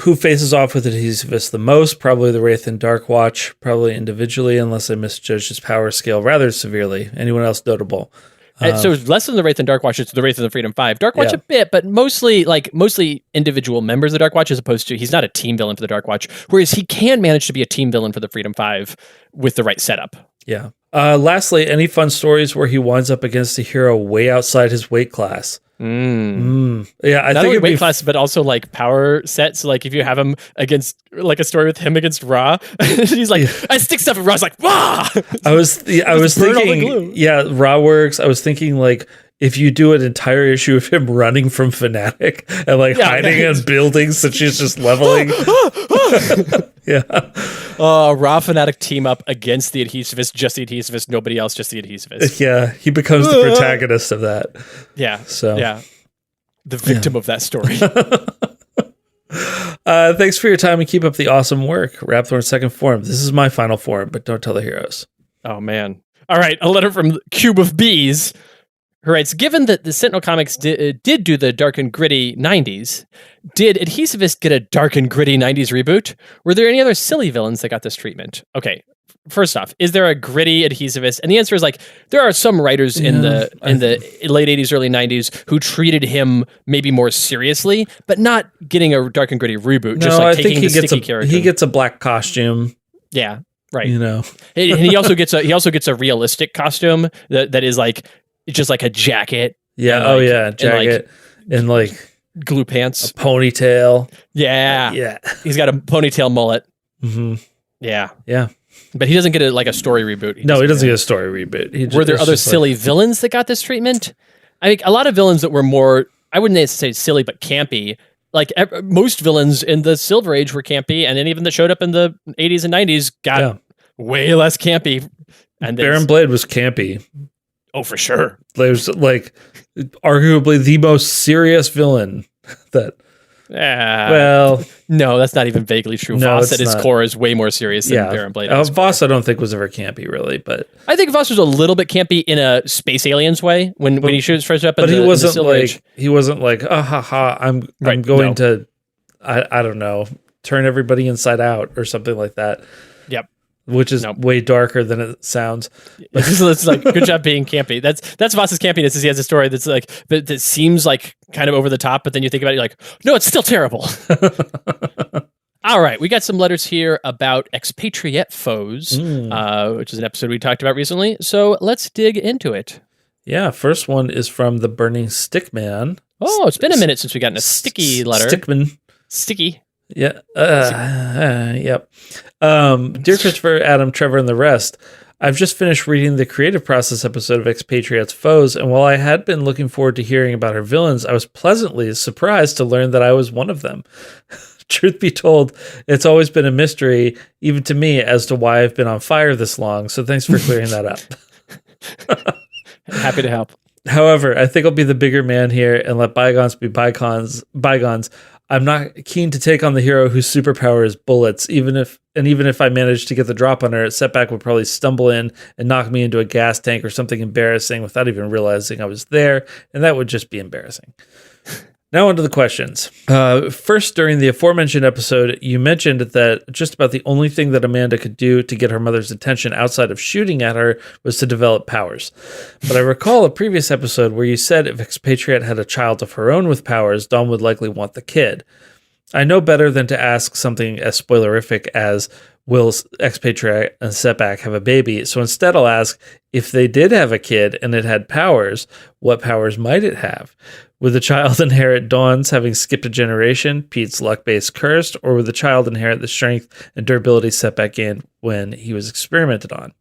Who faces off with adhesivist the most? Probably the Wraith and Dark Watch, probably individually, unless I misjudged his power scale rather severely. Anyone else notable? So less than the Wraith and Dark Watch, it's the Wraith and the Freedom 5. Dark Watch a bit, but mostly individual members of the Dark Watch, as opposed to he's not a team villain for the Dark Watch, whereas he can manage to be a team villain for the Freedom 5 with the right setup. Yeah. Lastly, any fun stories where he winds up against a hero way outside his weight class? Yeah, I Not think only weight class, but also like power sets. So like if you have him against like a story with him against Ra, he's like, I stick stuff, and Ra's like, Wah! I was thinking, Ra works. I was thinking like if you do an entire issue of him running from Fnatic and like hiding in buildings that she's just leveling. Yeah. Ra Fnatic team up against the Adhesivist, just the Adhesivist, nobody else, just the Adhesivist. Yeah, he becomes the protagonist of that. Yeah. So yeah. The victim of that story. Thanks for your time and keep up the awesome work. Rapthorn's second form. This is my final form, but don't tell the heroes. Oh, man. All right. A letter from Cube of Bees, who writes, given that the Sentinel Comics did do the dark and gritty 90s, did Adhesivist get a dark and gritty 90s reboot? Were there any other silly villains that got this treatment? Okay. First off, is there a gritty Adhesivist? And the answer is like, there are some writers in the late 80s, early 90s who treated him maybe more seriously, but not getting a dark and gritty reboot. No, just like I taking think the sticky character. He gets a black costume. Yeah, right. You know, and he also gets a realistic costume that is like just like a jacket. Yeah. Jacket and like glue pants, a ponytail. Yeah. He's got a ponytail mullet. Mm-hmm. Yeah. But he doesn't get a story reboot. He doesn't get a story reboot. Were there other silly villains that got this treatment? I think a lot of villains that were more, I wouldn't say silly, but campy. Like most villains in the Silver Age were campy, and then even that showed up in the 80s and 90s got way less campy. And Baron Blade was campy. Oh, for sure. There's like arguably the most serious villain that. Well, no, that's not even vaguely true. No, Voss at his core is way more serious than Baron Blade. Voss, I don't think was ever campy, really, but I think Voss was a little bit campy in a Space Aliens way when he shoots first up. But he wasn't like, I'm going to, I don't know, turn everybody inside out or something like that. Yep. Which is way darker than it sounds. It's like, good job being campy. That's Voss's campiness. Is he has a story that's like that seems like kind of over the top, but then you think about it, you're like, no, it's still terrible. All right, we got some letters here about expatriate foes, which is an episode we talked about recently. So let's dig into it. Yeah, first one is from the Burning Stickman. Oh, it's been a minute since we got a sticky letter. Sticky. Yeah. Yep. Dear Christopher, Adam, Trevor, and the rest, I've just finished reading the creative process episode of Expatriate's Foes, and while I had been looking forward to hearing about her villains, I was pleasantly surprised to learn that I was one of them. Truth be told, it's always been a mystery, even to me, as to why I've been on fire this long, so thanks for clearing that up. Happy to help. However, I think I'll be the bigger man here and let bygones be bygones. I'm not keen to take on the hero whose superpower is bullets, even if I managed to get the drop on her, Setback would probably stumble in and knock me into a gas tank or something embarrassing without even realizing I was there, and that would just be embarrassing. Now on to the questions. First, during the aforementioned episode, you mentioned that just about the only thing that Amanda could do to get her mother's attention outside of shooting at her was to develop powers. But I recall a previous episode where you said if Expatriate had a child of her own with powers, Dawn would likely want the kid. I know better than to ask something as spoilerific as, will Expatriate and Setback have a baby? So instead I'll ask, if they did have a kid and it had powers, what powers might it have? Would the child inherit Dawn's having skipped a generation, Pete's luck-based cursed, or would the child inherit the strength and durability Setback gained when he was experimented on?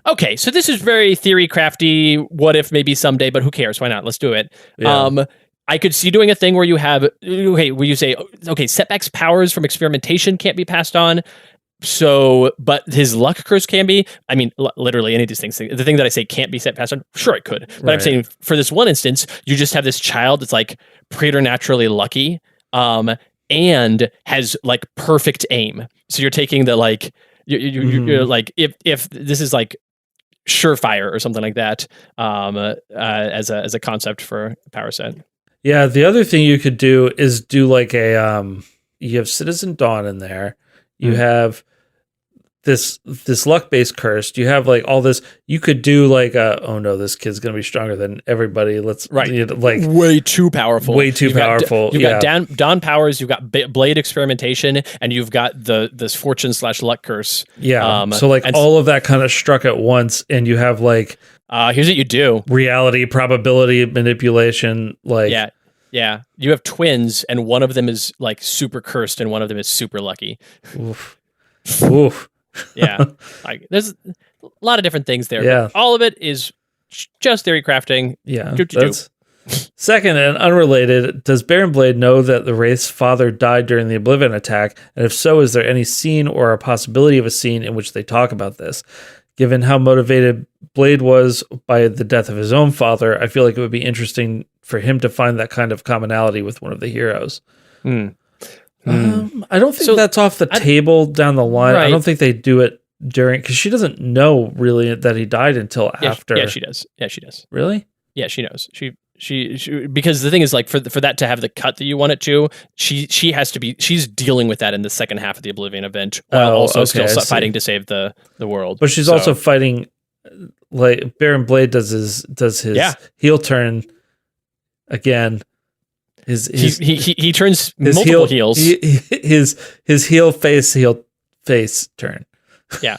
Okay, so this is very theory crafty, what if maybe someday, but who cares? Why not? Let's do it. Yeah. I could see doing a thing where you have, where you say, okay, Setback's powers from experimentation can't be passed on, so, but his luck curse can be. I mean, literally any of these things. The thing that I say can't be passed on, sure it could. But I'm saying for this one instance, you just have this child that's like preternaturally lucky, and has like perfect aim. So you're taking the like, you're like, if this is like surefire or something like that, as a concept for a power set. Yeah, the other thing you could do is do like a, you have Citizen Dawn in there. You have this luck-based curse. You have like all this. You could do like oh no, this kid's gonna be stronger than everybody. Let's like way too powerful. You've got Dawn powers. You've got blade experimentation, and you've got this fortune / luck curse. Yeah. So like all of that kind of struck at once, and you have like here's what you do: reality, probability, manipulation. Like yeah. You have twins, and one of them is like super cursed, and one of them is super lucky. Oof. Oof. Yeah, like there's a lot of different things there. Yeah, all of it is just theory crafting. Yeah. Second and unrelated, does Baron Blade know that the Wraith's father died during the Oblivion attack? And if so, is there any scene or a possibility of a scene in which they talk about this? Given how motivated Blade was by the death of his own father, I feel like it would be interesting for him to find that kind of commonality with one of the heroes. I don't think that's off the table down the line. Right. I don't think they do it during, because she doesn't know really that he died until after. Yeah, she does. Yeah, she does. Really? Yeah, she knows. She because the thing is, like, for that to have the cut that you want it to, she has to be. She's dealing with that in the second half of the Oblivion event, while also still fighting to save the world. But she's also fighting. Like Baron Blade does his heel turn again. He turns multiple heels. His heel face turn. Yeah.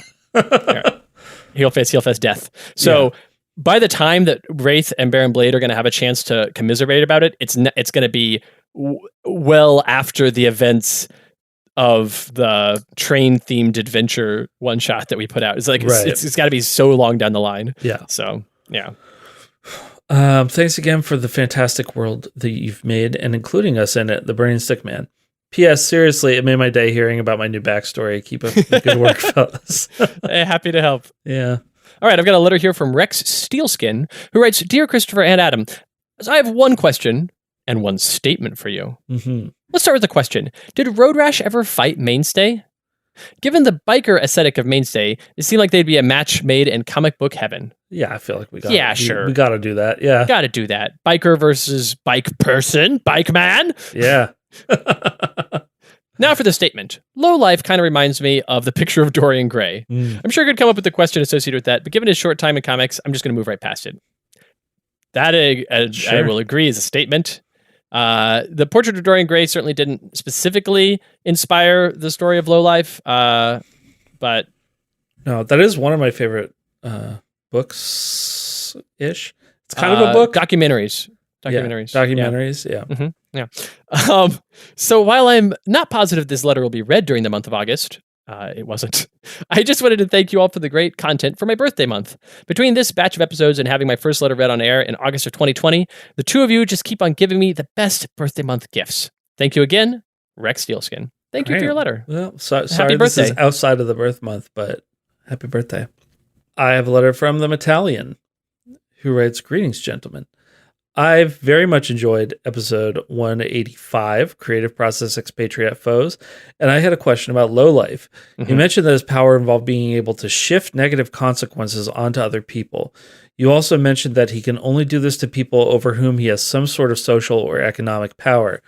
heel face death. So by the time that Wraith and Baron Blade are going to have a chance to commiserate about it, it's going to be well after the events of the train themed adventure one shot that we put out. It's like it's got to be so long down the line. Yeah. So yeah. Thanks again for the fantastic world that you've made and including us in it, the Burning Stick Man. P.S. Seriously, it made my day hearing about my new backstory. Keep up the good work, fellas. Hey, happy to help. Yeah. All right, I've got a letter here from Rex Steelskin, who writes, Dear Christopher and Adam, I have one question and one statement for you. Mm-hmm. Let's start with the question. Did Road Rash ever fight Mainstay? Given the biker aesthetic of Mainstay, it seemed like they'd be a match made in comic book heaven. Yeah, I feel like we got sure. We got to do that. Yeah. Got to do that. Biker versus bike person, bike man. Yeah. Now for the statement. Low Life kind of reminds me of the picture of Dorian Gray. I'm sure I could come up with a question associated with that, but given his short time in comics, I'm just going to move right past it. That I will agree is a statement. The portrait of Dorian Gray certainly didn't specifically inspire the story of Low Life, but no, that is one of my favorite books ish. It's kind of a book. Documentaries. Yeah. Mm-hmm. Yeah. So while I'm not positive this letter will be read during the month of August, it wasn't. I just wanted to thank you all for the great content for my birthday month. Between this batch of episodes and having my first letter read on air in August of 2020, the two of you just keep on giving me the best birthday month gifts. Thank you again, Rex Steelskin. Thank you for your letter. Well, sorry, happy birthday. This is outside of the birth month, but happy birthday. I have a letter from the Metallian, who writes, Greetings, gentlemen. I've very much enjoyed episode 185, Creative Process Expatriate Foes, and I had a question about Low Life. Mm-hmm. You mentioned that his power involved being able to shift negative consequences onto other people. You also mentioned that he can only do this to people over whom he has some sort of social or economic power.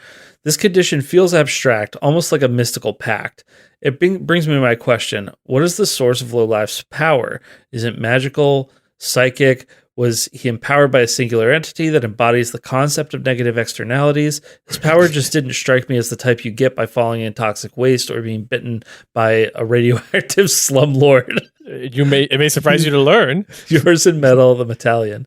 This condition feels abstract, almost like a mystical pact. It brings me to my question. What is the source of Low Life's power? Is it magical, psychic? Was he empowered by a singular entity that embodies the concept of negative externalities? His power just didn't strike me as the type you get by falling in toxic waste or being bitten by a radioactive slumlord. It may surprise you to learn. Yours in metal, the Metallian.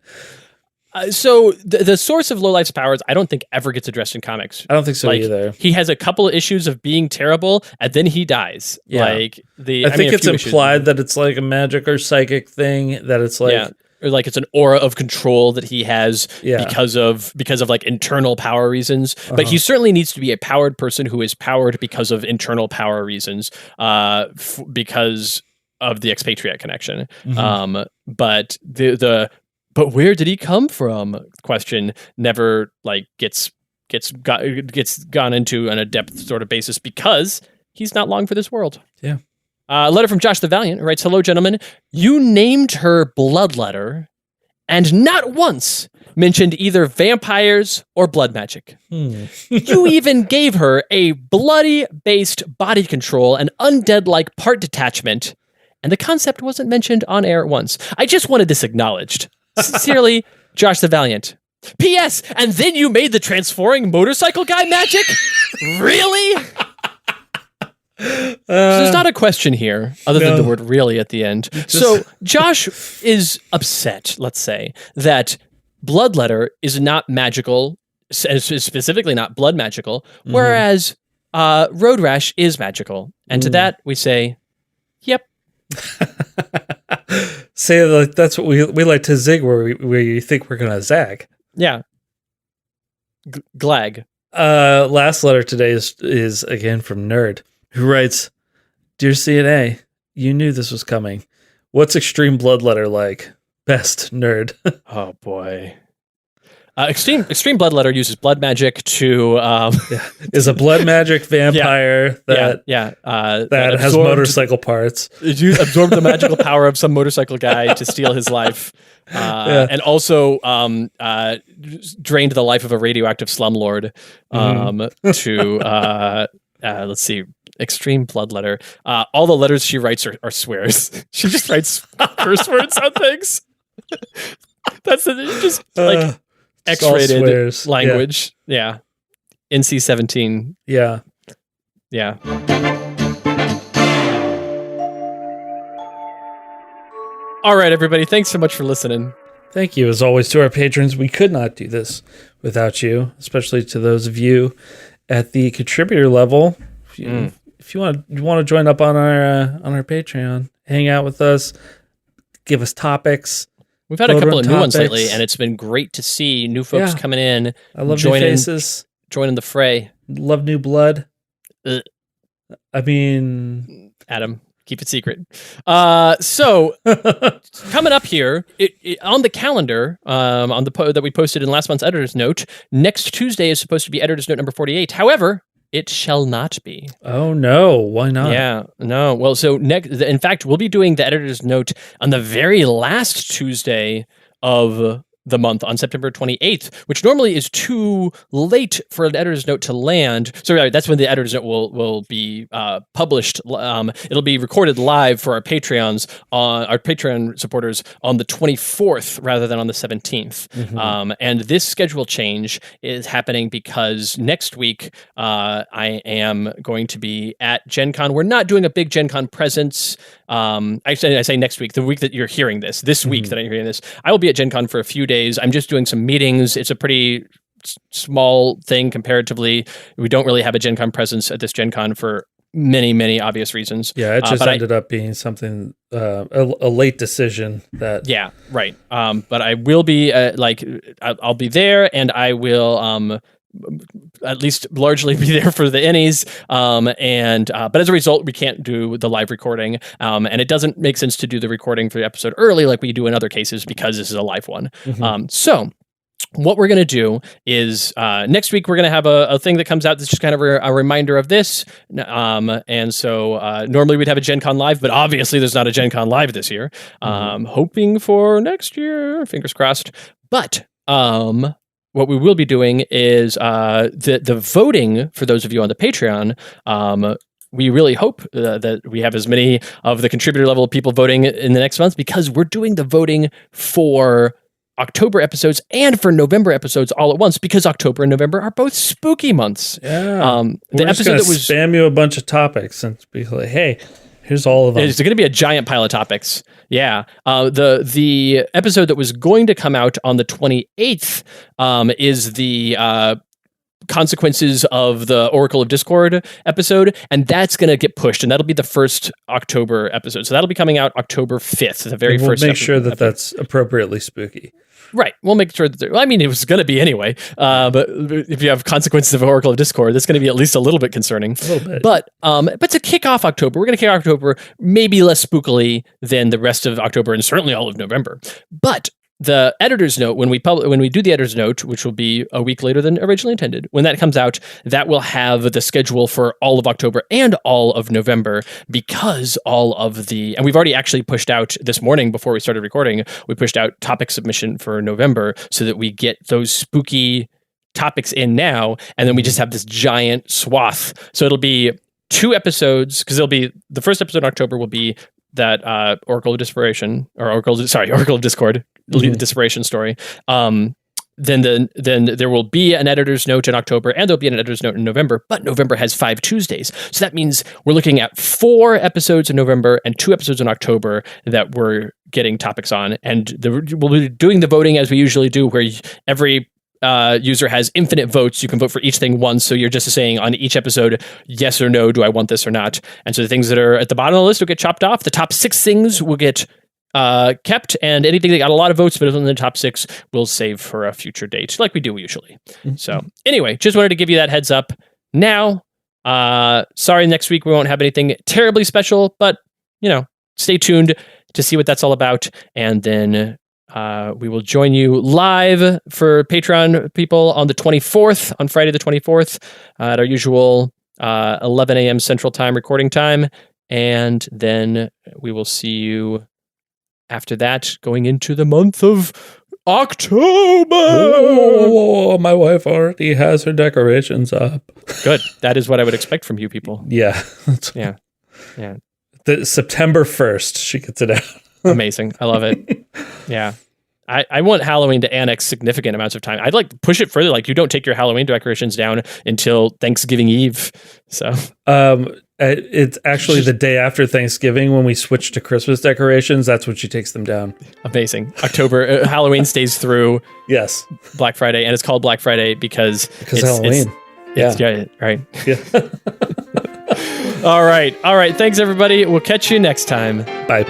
So the source of Low Life's powers, I don't think ever gets addressed in comics. I don't think so either. He has a couple of issues of being terrible, and then he dies. Yeah. I think it's implied that it's like a magic or psychic thing. That it's like. Yeah. Or like it's an aura of control that he has because of like internal power reasons. But he certainly needs to be a powered person who is powered because of internal power reasons, because of the expatriate connection. Mm-hmm. But but where did he come from? Question never like gets gone into on a depth sort of basis because he's not long for this world. Yeah. A letter from Josh the Valiant, who writes, Hello, gentlemen. You named her Bloodletter and not once mentioned either vampires or blood magic. You even gave her a bloody-based body control and undead-like part detachment and the concept wasn't mentioned on air once. I just wanted this acknowledged. Sincerely, Josh the Valiant. P.S. And then you made the transforming motorcycle guy magic? Really? So there's not a question here, other than the word really at the end. So Josh is upset, let's say, that Bloodletter is not magical, specifically not blood magical, whereas Road Rash is magical. And to that, we say, yep. Say like that's what we like to zig where you think we're going to zag. Yeah. Glag. Last letter today is again from Nerd, who writes, "Dear CNA, you knew this was coming. What's Extreme Bloodletter like? Best, Nerd." Oh boy. Extreme Bloodletter uses blood magic to is a blood magic vampire that has motorcycle parts. You absorb the magical power of some motorcycle guy to steal his life, and also drained the life of a radioactive slumlord. Let's see, Extreme Bloodletter. All the letters she writes are swears. She just writes curse words on things. That's just like. X-rated language. Yeah. NC-17. Yeah. Yeah. All right, everybody. Thanks so much for listening. Thank you, as always, to our patrons. We could not do this without you, especially to those of you at the contributor level. If you want to join up on our Patreon, hang out with us, give us topics. We've had a couple of new ones lately, and it's been great to see new folks coming in. I love new faces. Joining the fray. Love new blood. I mean... Adam, keep it secret. So, coming up here, on the calendar, on the that we posted in last month's Editor's Note, next Tuesday is supposed to be Editor's Note number 48. However... it shall not be. Oh, no. Why not? Yeah, no. Well, so in fact, we'll be doing the Editor's Note on the very last Tuesday of the month, on September 28th, which normally is too late for an Editor's Note to land. So that's when the Editor's Note will be published. It'll be recorded live for our Patreons, our Patreon supporters, on the 24th rather than on the 17th. And this schedule change is happening because next week I am going to be at Gen Con. We're not doing a big Gen Con presence. I say next week, the week that you're hearing this week that I'm hearing this, I will be at Gen Con for a few days. I'm just doing some meetings. It's a pretty small thing comparatively. We don't really have a Gen Con presence at this Gen Con for many, many obvious reasons. Yeah, it just ended up being something, a late decision that... Yeah, right. But I will be, I'll be there, and I will... at least largely be there for the innies. But as a result, we can't do the live recording. And it doesn't make sense to do the recording for the episode early like we do in other cases because this is a live one. So what we're going to do is next week, we're going to have a thing that comes out that's just kind of a reminder of this. And so normally we'd have a Gen Con Live, but obviously there's not a Gen Con Live this year. Hoping for next year, fingers crossed. But what we will be doing is the voting for those of you on the Patreon. We really hope that we have as many of the contributor level people voting in the next month, because we're doing the voting for October episodes and for November episodes all at once, because October and November are both spooky months. Yeah. The episode that was spam you a bunch of topics and be like, hey, here's all of them. It's going to be a giant pile of topics. Yeah. The episode that was going to come out on the 28th is the consequences of the Oracle of Discord episode, and that's going to get pushed, and that'll be the first October episode. So that'll be coming out October 5th, the very first. We'll make sure that that's appropriately spooky. Right. We'll make sure that it was going to be anyway. But if you have consequences of Oracle of Discord, that's going to be at least a little bit concerning. A little bit. But to kick off October, we're going to kick off October maybe less spookily than the rest of October and certainly all of November. But the editor's note, when we do the editor's note, which will be a week later than originally intended, when that comes out, that will have the schedule for all of October and all of November, because and we've already actually pushed out this morning before we started recording, we pushed out topic submission for November so that we get those spooky topics in now, and then we just have this giant swath. So it'll be 2 episodes, because the first episode in October will be that Oracle of Discord Disparation story, then there will be an editor's note in October, and there'll be an editor's note in November, but November has 5 Tuesdays. So that means we're looking at 4 episodes in November and 2 episodes in October that we're getting topics on. And we'll be doing the voting as we usually do, where every user has infinite votes. You can vote for each thing once. So you're just saying on each episode, yes or no, do I want this or not? And so the things that are at the bottom of the list will get chopped off. The top 6 things will get kept, and anything that got a lot of votes but is in the top 6 we'll save for a future date, like we do usually. So anyway, just wanted to give you that heads up. Now, sorry, next week we won't have anything terribly special, but stay tuned to see what that's all about. And then we will join you live for Patreon people on the 24th, on Friday the 24th, at our usual 11 a.m. Central Time recording time. And then we will see you after that, going into the month of October. Oh, my wife already has her decorations up. Good. That is what I would expect from you people. Yeah. Yeah. The September 1st, she gets it out. Amazing. I love it. Yeah. I want Halloween to annex significant amounts of time. I'd like to push it further. Like, you don't take your Halloween decorations down until Thanksgiving Eve. So, it's actually the day after Thanksgiving when we switch to Christmas decorations. That's when she takes them down. Amazing. October, Halloween stays through. Yes. Black Friday. And it's called Black Friday because Halloween. Yeah. Right. Yeah. All right. Thanks, everybody. We'll catch you next time. Bye.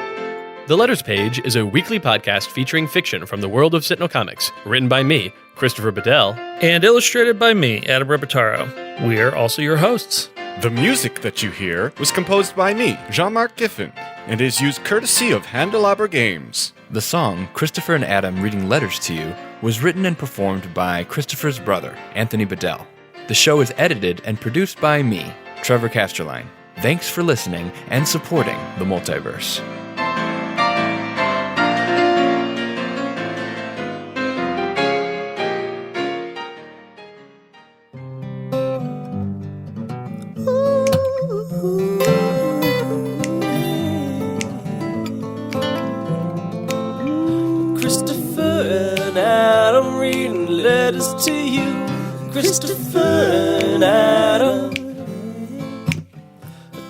The Letters Page is a weekly podcast featuring fiction from the world of Sentinel Comics, written by me, Christopher Bedell, and illustrated by me, Adam Repertaro. We are also your hosts. The music that you hear was composed by me, Jean-Marc Giffen, and is used courtesy of Handelabra Games. The song, Christopher and Adam Reading Letters to You, was written and performed by Christopher's brother, Anthony Bedell. The show is edited and produced by me, Trevor Casterline. Thanks for listening and supporting the multiverse. To you, Christopher and Adam.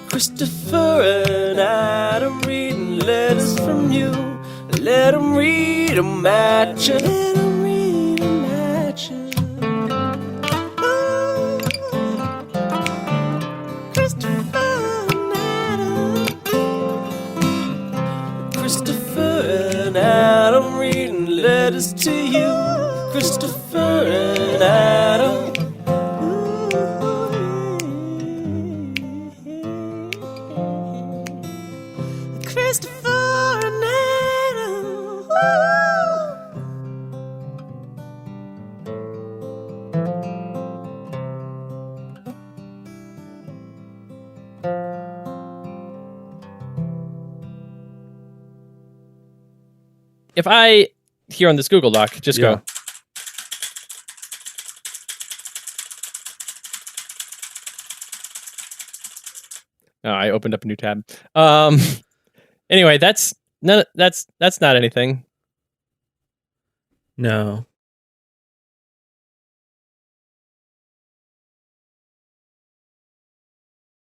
Christopher and Adam reading letters from you. Let them read them at you. Let them read them at you. Oh, Christopher and Adam. Christopher and Adam reading letters to you. Christopher and Adam. Christopher and Adam. If I, here on this Google Doc, just go. Oh, I opened up a new tab. Anyway, that's not anything. No.